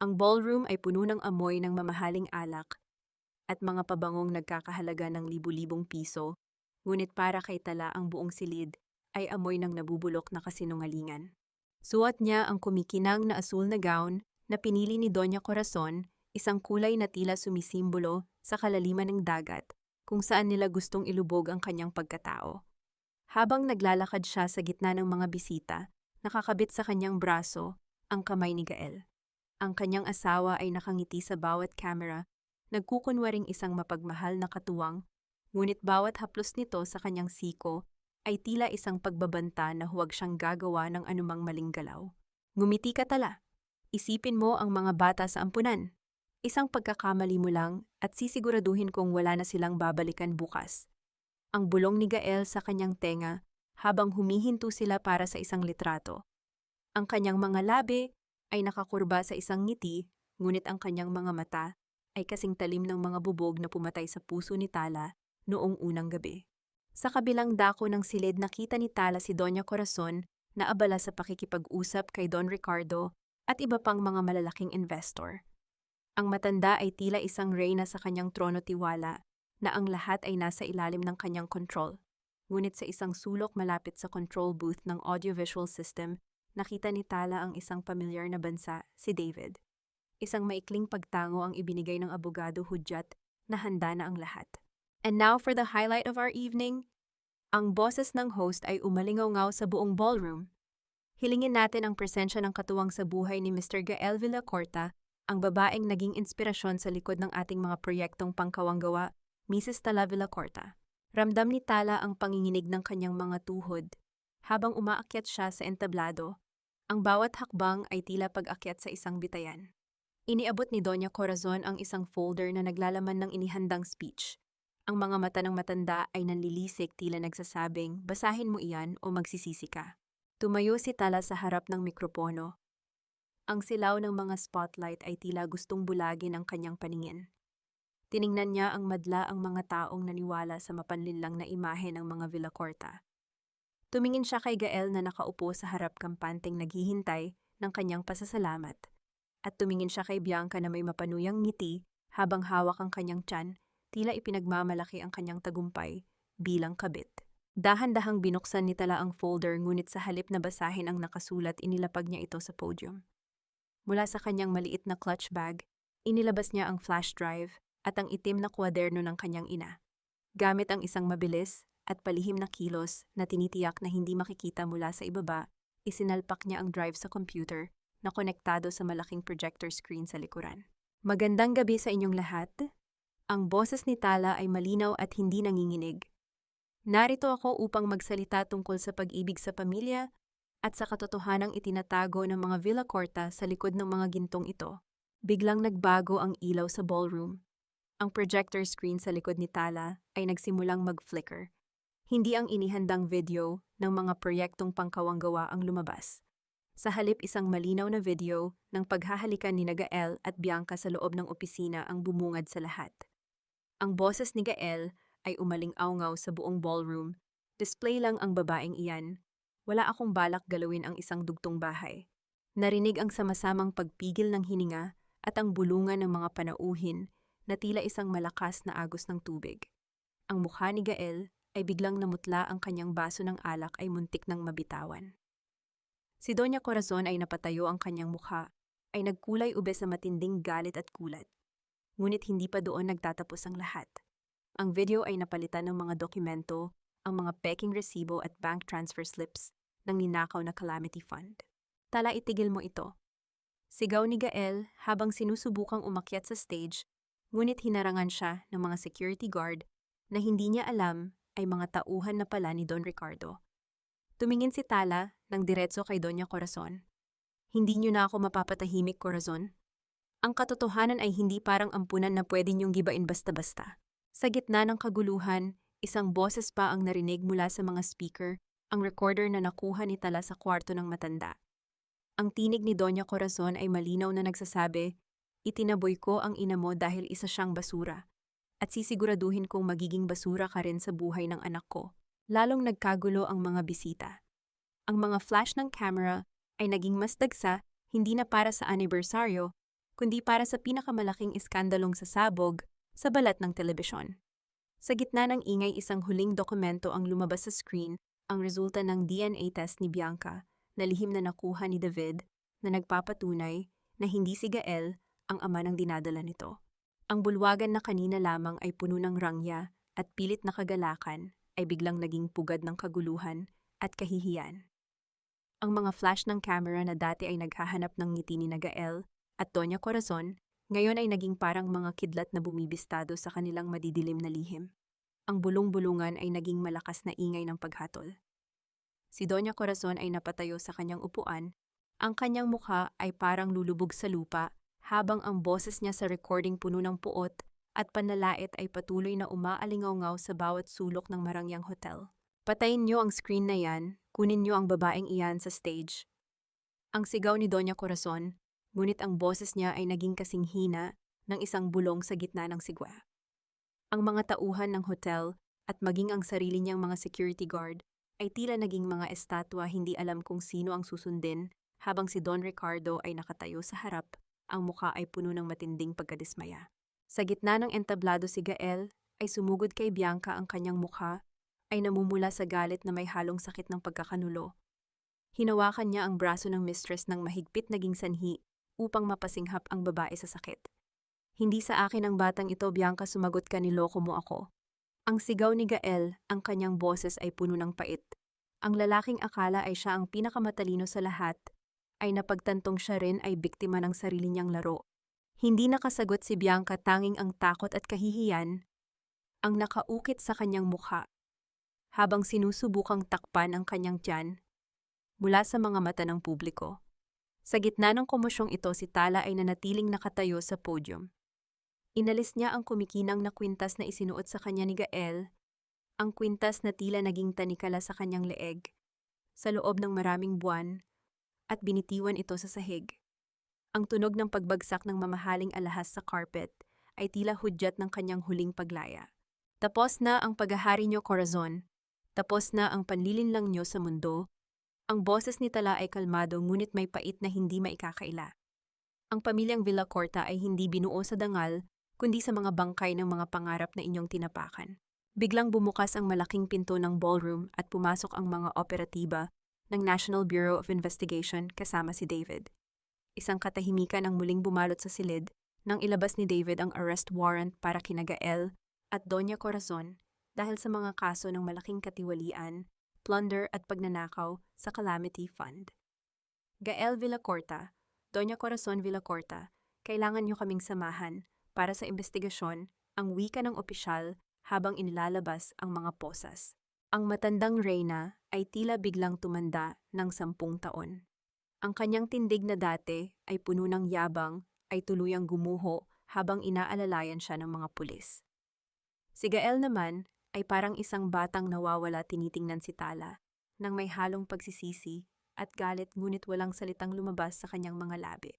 Ang ballroom ay puno ng amoy ng mamahaling alak at mga pabangong nagkakahalaga ng libu-libong piso, ngunit para kay Tala ang buong silid ay amoy ng nabubulok na kasinungalingan. Suot niya ang kumikinang na asul na gown na pinili ni Doña Corazon, isang kulay na tila sumisimbolo sa kalaliman ng dagat kung saan nila gustong ilubog ang kanyang pagkatao. Habang naglalakad siya sa gitna ng mga bisita, nakakabit sa kanyang braso ang kamay ni Gael. Ang kanyang asawa ay nakangiti sa bawat camera, nagkukunwaring isang mapagmahal na katuwang, ngunit bawat haplos nito sa kanyang siko ay tila isang pagbabanta na huwag siyang gagawa ng anumang maling galaw. Ngumiti ka Tala. Isipin mo ang mga bata sa ampunan. Isang pagkakamali mo lang at sisiguraduhin kong wala na silang babalikan bukas. Ang bulong ni Gael sa kanyang tenga habang humihinto sila para sa isang litrato. Ang kanyang mga labi ay nakakurba sa isang ngiti, ngunit ang kanyang mga mata ay kasing talim ng mga bubog na pumatay sa puso ni Tala noong unang gabi. Sa kabilang dako ng silid nakita ni Tala si Doña Corazon na abala sa pakikipag-usap kay Don Ricardo at iba pang mga malalaking investor. Ang matanda ay tila isang reyna sa kanyang trono tiwala na ang lahat ay nasa ilalim ng kanyang control. Ngunit sa isang sulok malapit sa control booth ng audiovisual system, nakita ni Tala ang isang pamilyar na bansa, si David. Isang maikling pagtango ang ibinigay ng abogado hudyat na handa na ang lahat. And now for the highlight of our evening. Ang boses ng host ay umalingaw-ngaw sa buong ballroom. Hilingin natin ang presensya ng katuwang sa buhay ni Mr. Gael Villacorta, ang babaeng naging inspirasyon sa likod ng ating mga proyektong pangkawanggawa, Mrs. Tala Villacorta. Ramdam ni Tala ang panginginig ng kanyang mga tuhod. Habang umaakyat siya sa entablado, ang bawat hakbang ay tila pag-akyat sa isang bitayan. Iniabot ni Doña Corazon ang isang folder na naglalaman ng inihandang speech. Ang mga mata ng matanda ay nanlilisik tila nagsasabing, basahin mo iyan o magsisisi ka. Tumayo si Tala sa harap ng mikropono. Ang silaw ng mga spotlight ay tila gustong bulagin ang kanyang paningin. Tiningnan niya ang madla ang mga taong naniwala sa mapanlinlang na imahe ng mga Villacorta. Tumingin siya kay Gael na nakaupo sa harap kampanteng naghihintay ng kanyang pasasalamat. At tumingin siya kay Bianca na may mapanuyang ngiti habang hawak ang kanyang tiyan, tila ipinagmamalaki ang kanyang tagumpay bilang kabit. Dahan-dahang binuksan ni Tala ang folder ngunit sa halip na basahin ang nakasulat inilapag niya ito sa podium. Mula sa kanyang maliit na clutch bag, inilabas niya ang flash drive at ang itim na kwaderno ng kanyang ina. Gamit ang isang mabilis at palihim na kilos na tinitiyak na hindi makikita mula sa ibaba, isinalpak niya ang drive sa computer na konektado sa malaking projector screen sa likuran. Magandang gabi sa inyong lahat. Ang boses ni Tala ay malinaw at hindi nanginginig. Narito ako upang magsalita tungkol sa pag-ibig sa pamilya at sa katotohanang itinatago ng mga Villacorta sa likod ng mga gintong ito. Biglang nagbago ang ilaw sa ballroom. Ang projector screen sa likod ni Tala ay nagsimulang mag-flicker. Hindi ang inihandang video ng mga proyektong pangkawanggawa ang lumabas. Sa halip isang malinaw na video ng paghahalikan ni Gael at Bianca sa loob ng opisina ang bumungad sa lahat. Ang boses ni Gael ay umaling-awngaw sa buong ballroom. Display lang ang babaeng iyan. Wala akong balak galawin ang isang dugtong bahay. Narinig ang sama-samang pagpigil ng hininga at ang bulungan ng mga panauhin na tila isang malakas na agos ng tubig. Ang mukha ni Gael ay biglang namutla, ang kanyang baso ng alak ay muntik ng mabitawan. Si Doña Corazon ay napatayo, ang kanyang mukha ay nagkulay-ube sa matinding galit at kulat. Ngunit hindi pa doon nagtatapos ang lahat. Ang video ay napalitan ng mga dokumento, ang mga peking resibo at bank transfer slips ng ninakaw na calamity fund. Tala, itigil mo ito. Sigaw ni Gael habang sinusubukang umakyat sa stage, ngunit hinarangan siya ng mga security guard na hindi niya alam ay mga tauhan na pala ni Don Ricardo. Tumingin si Tala ng diretso kay Doña Corazon. Hindi niyo na ako mapapatahimik, Corazon. Ang katotohanan ay hindi parang ampunan na pwede niyong gibain basta-basta. Sa gitna ng kaguluhan, isang boses pa ang narinig mula sa mga speaker, ang recorder na nakuha ni Tala sa kwarto ng matanda. Ang tinig ni Doña Corazon ay malinaw na nagsasabi, "Itinaboy ko ang ina mo dahil isa siyang basura. At sisiguraduhin kong magiging basura ka rin sa buhay ng anak ko." Lalong nagkagulo ang mga bisita. Ang mga flash ng camera ay naging mas dagsa, hindi na para sa anibersaryo, kundi para sa pinakamalaking iskandalong sasabog sa balat ng telebisyon. Sa gitna ng ingay, isang huling dokumento ang lumabas sa screen, ang resulta ng DNA test ni Bianca na lihim na nakuha ni David na nagpapatunay na hindi si Gael ang ama ng dinadala nito. Ang bulwagan na kanina lamang ay puno ng rangya at pilit na kagalakan ay biglang naging pugad ng kaguluhan at kahihiyan. Ang mga flash ng camera na dati ay naghahanap ng ngiti ni Gael at Doña Corazon, ngayon ay naging parang mga kidlat na bumibistado sa kanilang madidilim na lihim. Ang bulong-bulungan ay naging malakas na ingay ng paghatol. Si Doña Corazon ay napatayo sa kanyang upuan, ang kanyang mukha ay parang lulubog sa lupa, habang ang boses niya sa recording puno ng puot at panlalait ay patuloy na umaalingaw-ngaw sa bawat sulok ng Marangyang Hotel. "Patayin niyo ang screen na yan, kunin niyo ang babaeng iyan sa stage." Ang sigaw ni Doña Corazon, ngunit ang boses niya ay naging kasing hina ng isang bulong sa gitna ng sigwa. Ang mga tauhan ng hotel at maging ang sarili niyang mga security guard ay tila naging mga estatwa, hindi alam kung sino ang susundin, habang si Don Ricardo ay nakatayo sa harap, ang mukha ay puno ng matinding pagkadismaya. Sa gitna ng entablado, si Gael ay sumugod kay Bianca, ang kanyang mukha ay namumula sa galit na may halong sakit ng pagkakanulo. Hinawakan niya ang braso ng mistress ng mahigpit, naging sanhi upang mapasinghap ang babae sa sakit. "Hindi sa akin ang batang ito, Bianca, sumagot ka, niloko mo ako." Ang sigaw ni Gael, ang kanyang boses ay puno ng pait. Ang lalaking akala ay siya ang pinakamatalino sa lahat, ay napagtantong siya rin ay biktima ng sarili niyang laro. Hindi nakasagot si Bianca, tanging ang takot at kahihiyan ang nakaukit sa kanyang mukha, habang sinusubukang takpan ang kanyang tiyan mula sa mga mata ng publiko. Sa gitna ng komosyong ito, si Tala ay nanatiling nakatayo sa podium. Inalis niya ang kumikinang na kwintas na isinuot sa kanya ni Gael, ang kwintas na tila naging tanikala sa kanyang leeg, sa loob ng maraming buwan, at binitiwan ito sa sahig. Ang tunog ng pagbagsak ng mamahaling alahas sa carpet ay tila hudyat ng kanyang huling paglaya. "Tapos na ang paghahari niyo, Corazon. Tapos na ang panlilinlang niyo sa mundo." Ang boses ni Tala ay kalmado, ngunit may pait na hindi maikakaila. Ang pamilyang Villacorta ay hindi binuo sa dangal, kundi sa mga bangkay ng mga pangarap na inyong tinapakan. Biglang bumukas ang malaking pinto ng ballroom at pumasok ang mga operatiba ng National Bureau of Investigation kasama si David. Isang katahimikan ang muling bumalot sa silid nang ilabas ni David ang arrest warrant para kina Gael at Doña Corazon dahil sa mga kaso ng malaking katiwalian, plunder at pagnanakaw sa Calamity Fund. Gael Villacorta, Doña Corazon Villacorta, Kailangan niyo kaming samahan para sa investigasyon, ang wika ng opisyal habang inilalabas ang mga posas. Ang matandang Reyna ay tila biglang tumanda ng 10 taon. Ang kanyang tindig na dati ay puno ng yabang ay tuluyang gumuho habang inaalalayan siya ng mga pulis. Si Gael naman ay parang isang batang nawawala tinitingnan si Tala nang may halong pagsisisi at galit ngunit walang salitang lumabas sa kanyang mga labi.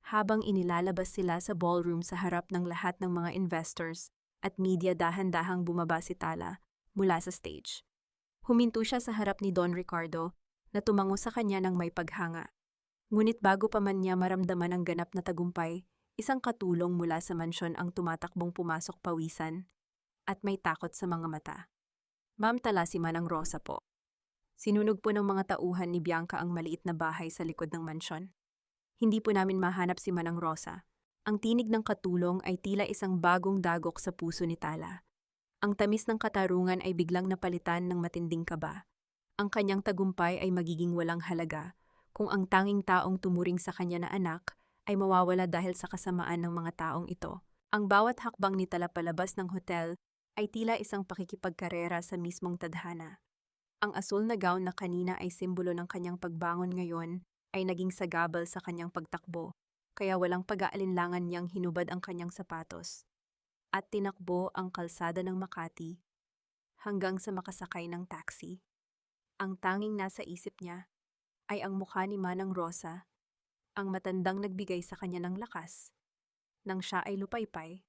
Habang inilalabas sila sa ballroom sa harap ng lahat ng mga investors at media dahan-dahang bumaba si Tala mula sa stage. Huminto siya sa harap ni Don Ricardo na tumango sa kanya ng may paghanga. Ngunit bago pa man niya maramdaman ang ganap na tagumpay, isang katulong mula sa mansyon ang tumatakbong pumasok pawisan at may takot sa mga mata. Ma'am Tala, si Manang Rosa po. Sinunog po ng mga tauhan ni Bianca ang maliit na bahay sa likod ng mansyon. Hindi po namin mahanap si Manang Rosa. Ang tinig ng katulong ay tila isang bagong dagok sa puso ni Tala. Ang tamis ng katarungan ay biglang napalitan ng matinding kaba. Ang kanyang tagumpay ay magiging walang halaga kung ang tanging taong tumuring sa kanya na anak ay mawawala dahil sa kasamaan ng mga taong ito. Ang bawat hakbang ni Tala palabas ng hotel ay tila isang pakikipagkarera sa mismong tadhana. Ang asul na gown na kanina ay simbolo ng kanyang pagbangon ngayon ay naging sagabal sa kanyang pagtakbo, kaya walang pag-aalinlangan niyang hinubad ang kanyang sapatos. At tinakbo ang kalsada ng Makati hanggang sa makasakay ng taxi. Ang tanging nasa isip niya ay ang mukha ni Manang Rosa, ang matandang nagbigay sa kanya ng lakas. Nang siya ay lupaypay,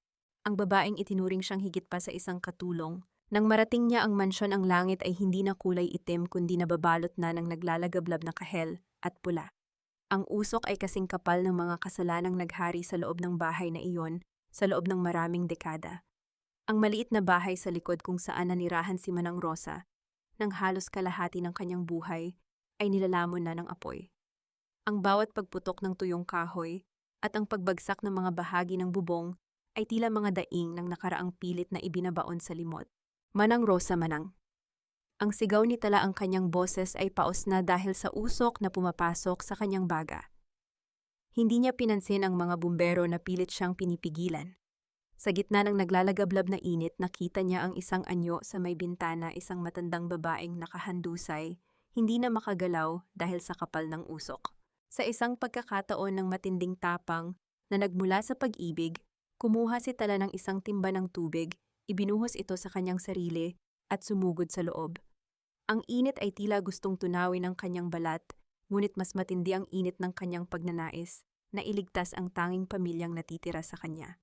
ang babaeng itinuring siyang higit pa sa isang katulong. Nang marating niya ang mansyon, ang langit ay hindi na kulay itim kundi nababalot na ng naglalagablab na kahel at pula. Ang usok ay kasing kapal ng mga kasalanang naghari sa loob ng bahay na iyon sa loob ng maraming dekada. Ang maliit na bahay sa likod kung saan nanirahan si Manang Rosa, nang halos kalahati ng kanyang buhay, ay nilalamon na ng apoy. Ang bawat pagputok ng tuyong kahoy at ang pagbagsak ng mga bahagi ng bubong ay tila mga daing ng nakaraang pilit na ibinabaon sa limot. Manang Rosa, Manang. Ang sigaw ni Tala, ang kanyang boses ay paos na dahil sa usok na pumapasok sa kanyang baga. Hindi niya pinansin ang mga bumbero na pilit siyang pinipigilan. Sa gitna ng naglalagablab na init, nakita niya ang isang anyo sa may bintana, isang matandang babaeng nakahandusay, hindi na makagalaw dahil sa kapal ng usok. Sa isang pagkakataon ng matinding tapang na nagmula sa pag-ibig, kumuha si Tala ng isang timba ng tubig, ibinuhos ito sa kanyang sarili at sumugod sa loob. Ang init ay tila gustong tunawin ang kanyang balat, ngunit mas matindi ang init ng kanyang pagnanais na iligtas ang tanging pamilyang natitira sa kanya.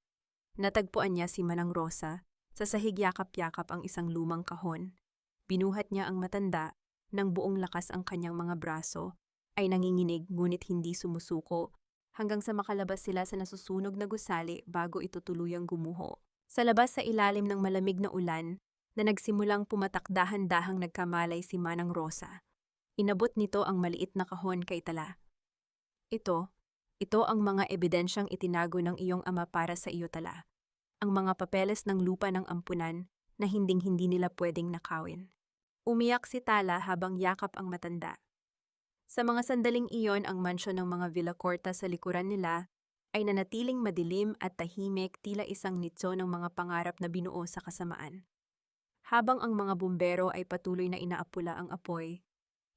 Natagpuan niya si Manang Rosa, sa sahig yakap-yakap ang isang lumang kahon. Binuhat niya ang matanda, nang buong lakas ang kanyang mga braso, ay nanginginig ngunit hindi sumusuko, hanggang sa makalabas sila sa nasusunog na gusali bago ito tuluyang gumuho. Sa labas, sa ilalim ng malamig na ulan, na nagsimulang pumatak dahan-dahang nagkamalay si Manang Rosa. Inabot nito ang maliit na kahon kay Tala. Ito ang mga ebidensyang itinago ng iyong ama para sa iyo, Tala. Ang mga papeles ng lupa ng ampunan na hinding-hindi nila pwedeng nakawin. Umiyak si Tala habang yakap ang matanda. Sa mga sandaling iyon, ang mansyon ng mga Villacorta sa likuran nila ay nanatiling madilim at tahimik, tila isang nitso ng mga pangarap na binuo sa kasamaan. Habang ang mga bumbero ay patuloy na inaapula ang apoy,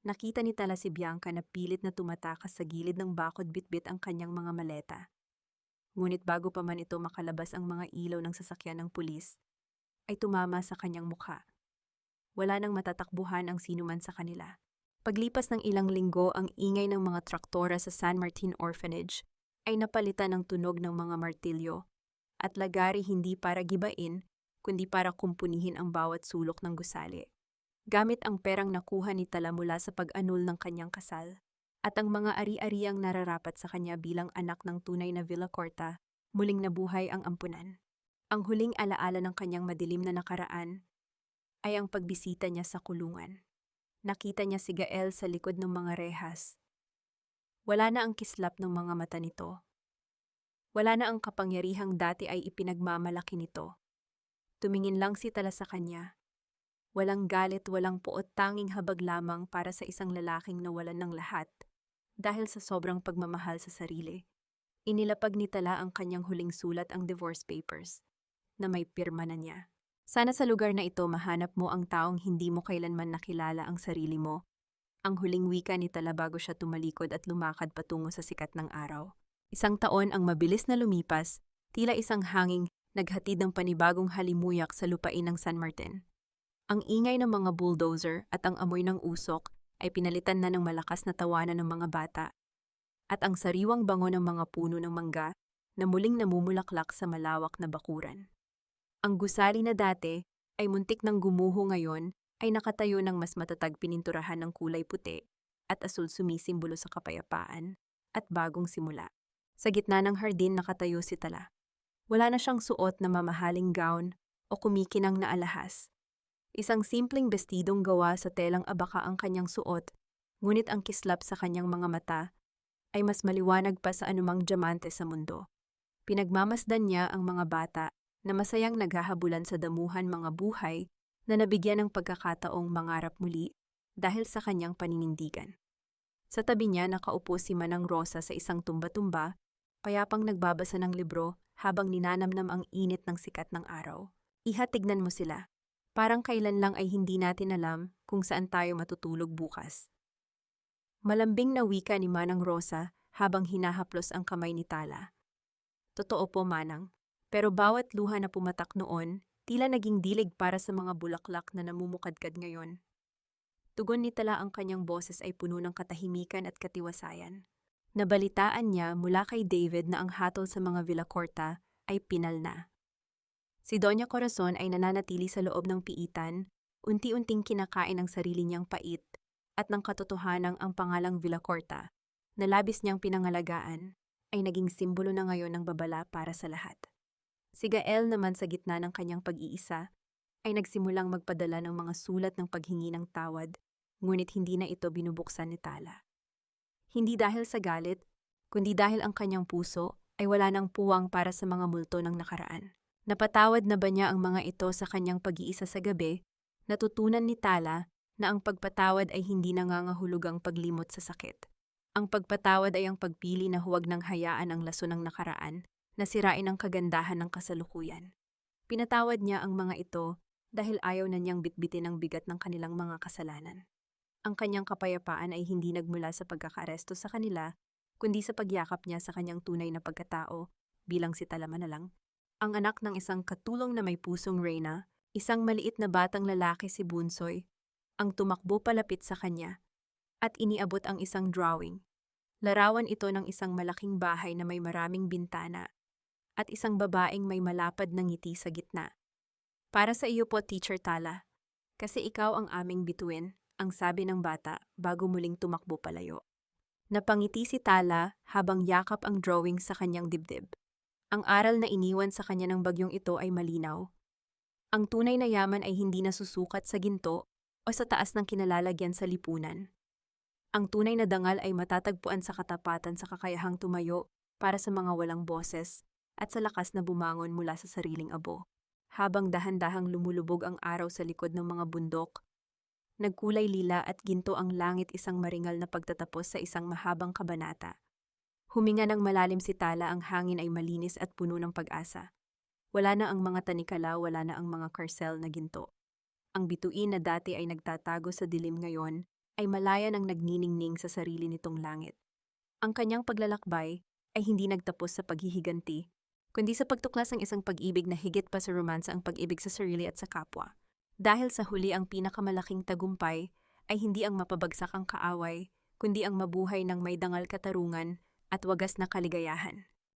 nakita ni Tala si Bianca na pilit na tumatakas sa gilid ng bakod, bitbit ang kanyang mga maleta. Ngunit bago pa man ito makalabas ang mga ilaw ng sasakyan ng pulis, ay tumama sa kanyang mukha. Wala nang matatakbuhan ang sinuman sa kanila. Paglipas ng ilang linggo, ang ingay ng mga traktora sa San Martin Orphanage ay napalitan ng tunog ng mga martilyo at lagari, hindi para gibain, kundi para kumpunihin ang bawat sulok ng gusali. Gamit ang perang nakuha ni Tala mula sa pag-anul ng kanyang kasal, at ang mga ari-ariang nararapat sa kanya bilang anak ng tunay na Villacorta, muling nabuhay ang ampunan. Ang huling alaala ng kanyang madilim na nakaraan ay ang pagbisita niya sa kulungan. Nakita niya si Gael sa likod ng mga rehas. Wala na ang kislap ng mga mata nito. Wala na ang kapangyarihang dati ay ipinagmamalaki nito. Tumingin lang si Tala sa kanya. Walang galit, walang puot, tanging habag lamang para sa isang lalaking nawalan ng lahat dahil sa sobrang pagmamahal sa sarili. Inilapag ni Tala ang kanyang huling sulat, ang divorce papers, na may pirma na niya. Sana sa lugar na ito mahanap mo ang taong hindi mo kailanman nakilala ang sarili mo. Ang huling wika ni Tala bago siya tumalikod at lumakad patungo sa sikat ng araw. Isang taon ang mabilis na lumipas, tila isang hanging naghatid ng panibagong halimuyak sa lupain ng San Martin. Ang ingay ng mga bulldozer at ang amoy ng usok ay pinalitan na ng malakas na tawanan ng mga bata, at ang sariwang bango ng mga puno ng mangga na muling namumulaklak sa malawak na bakuran. Ang gusali na dati ay muntik ng gumuho ngayon ay nakatayo ng mas matatag, pininturahan ng kulay puti at asul, sumisimbolo sa kapayapaan at bagong simula. Sa gitna ng hardin nakatayo si Tala. Wala na siyang suot na mamahaling gown o kumikinang na alahas. Isang simpleng bestidong gawa sa telang abaka ang kanyang suot, ngunit ang kislap sa kanyang mga mata ay mas maliwanag pa sa anumang diamante sa mundo. Pinagmamasdan niya ang mga bata na masayang naghahabulan sa damuhan mga buhay na nabigyan ng pagkakataong mangarap muli dahil sa kanyang paninindigan. Sa tabi niya nakaupo si Manang Rosa sa isang tumba-tumba, payapang nagbabasa ng libro habang ninanamnam ang init ng sikat ng araw. Iha, tignan mo sila. Parang kailan lang ay hindi natin alam kung saan tayo matutulog bukas. Malambing na wika ni Manang Rosa habang hinahaplos ang kamay ni Tala. Totoo po, Manang. Pero bawat luha na pumatak noon, tila naging dilig para sa mga bulaklak na namumukadkad ngayon. Tugon ni Tala, ang kanyang boses ay puno ng katahimikan at katiwasayan. Nabalitaan niya mula kay David na ang hatol sa mga Villacorta ay pinal na. Si Doña Corazon ay nananatili sa loob ng piitan, unti-unting kinakain ang sarili niyang pait, at ng katotohanang ang pangalang Villacorta, na labis niyang pinangalagaan, ay naging simbolo na ngayon ng babala para sa lahat. Si Gael naman, sa gitna ng kanyang pag-iisa, ay nagsimulang magpadala ng mga sulat ng paghingi ng tawad, ngunit hindi na ito binubuksan ni Tala. Hindi dahil sa galit, kundi dahil ang kanyang puso ay wala ng puwang para sa mga multo ng nakaraan. Napatawad na ba niya ang mga ito sa kanyang pag-iisa sa gabi? Natutunan ni Tala na ang pagpatawad ay hindi nangangahulugang paglimot sa sakit. Ang pagpatawad ay ang pagpili na huwag nang hayaan ang lason ng nakaraan na sirain ang kagandahan ng kasalukuyan. Pinatawad niya ang mga ito dahil ayaw na niyang bitbitin ang bigat ng kanilang mga kasalanan. Ang kanyang kapayapaan ay hindi nagmula sa pagkakaaresto sa kanila, kundi sa pagyakap niya sa kanyang tunay na pagkatao bilang si Tala Manalang, ang anak ng isang katulong na may pusong reyna, isang maliit na batang lalaki, si Bunsoy, ang tumakbo palapit sa kanya at iniabot ang isang drawing. Larawan ito ng isang malaking bahay na may maraming bintana at isang babaeng may malapad na ngiti sa gitna. Para sa iyo po, Teacher Tala, kasi ikaw ang aming bituin, ang sabi ng bata bago muling tumakbo palayo. Napangiti si Tala habang yakap ang drawing sa kanyang dibdib. Ang aral na iniwan sa kanya ng bagyong ito ay malinaw. Ang tunay na yaman ay hindi nasusukat sa ginto o sa taas ng kinalalagyan sa lipunan. Ang tunay na dangal ay matatagpuan sa katapatan, sa kakayahang tumayo para sa mga walang boses at sa lakas na bumangon mula sa sariling abo. Habang dahan-dahang lumulubog ang araw sa likod ng mga bundok, nagkulay lila at ginto ang langit, isang maringal na pagtatapos sa isang mahabang kabanata. Huminga ng malalim si Tala, ang hangin ay malinis at puno ng pag-asa. Wala na ang mga tanikala, wala na ang mga karsel na ginto. Ang bituin na dati ay nagtatago sa dilim ngayon ay malaya nang nagniningning sa sarili nitong langit. Ang kanyang paglalakbay ay hindi nagtapos sa paghihiganti, kundi sa pagtuklas ng isang pag-ibig na higit pa sa romansa, ang pag-ibig sa sarili at sa kapwa. Dahil sa huli, ang pinakamalaking tagumpay ay hindi ang mapabagsak ang kaaway, kundi ang mabuhay ng may dangal katarungan at wagas na kaligayahan.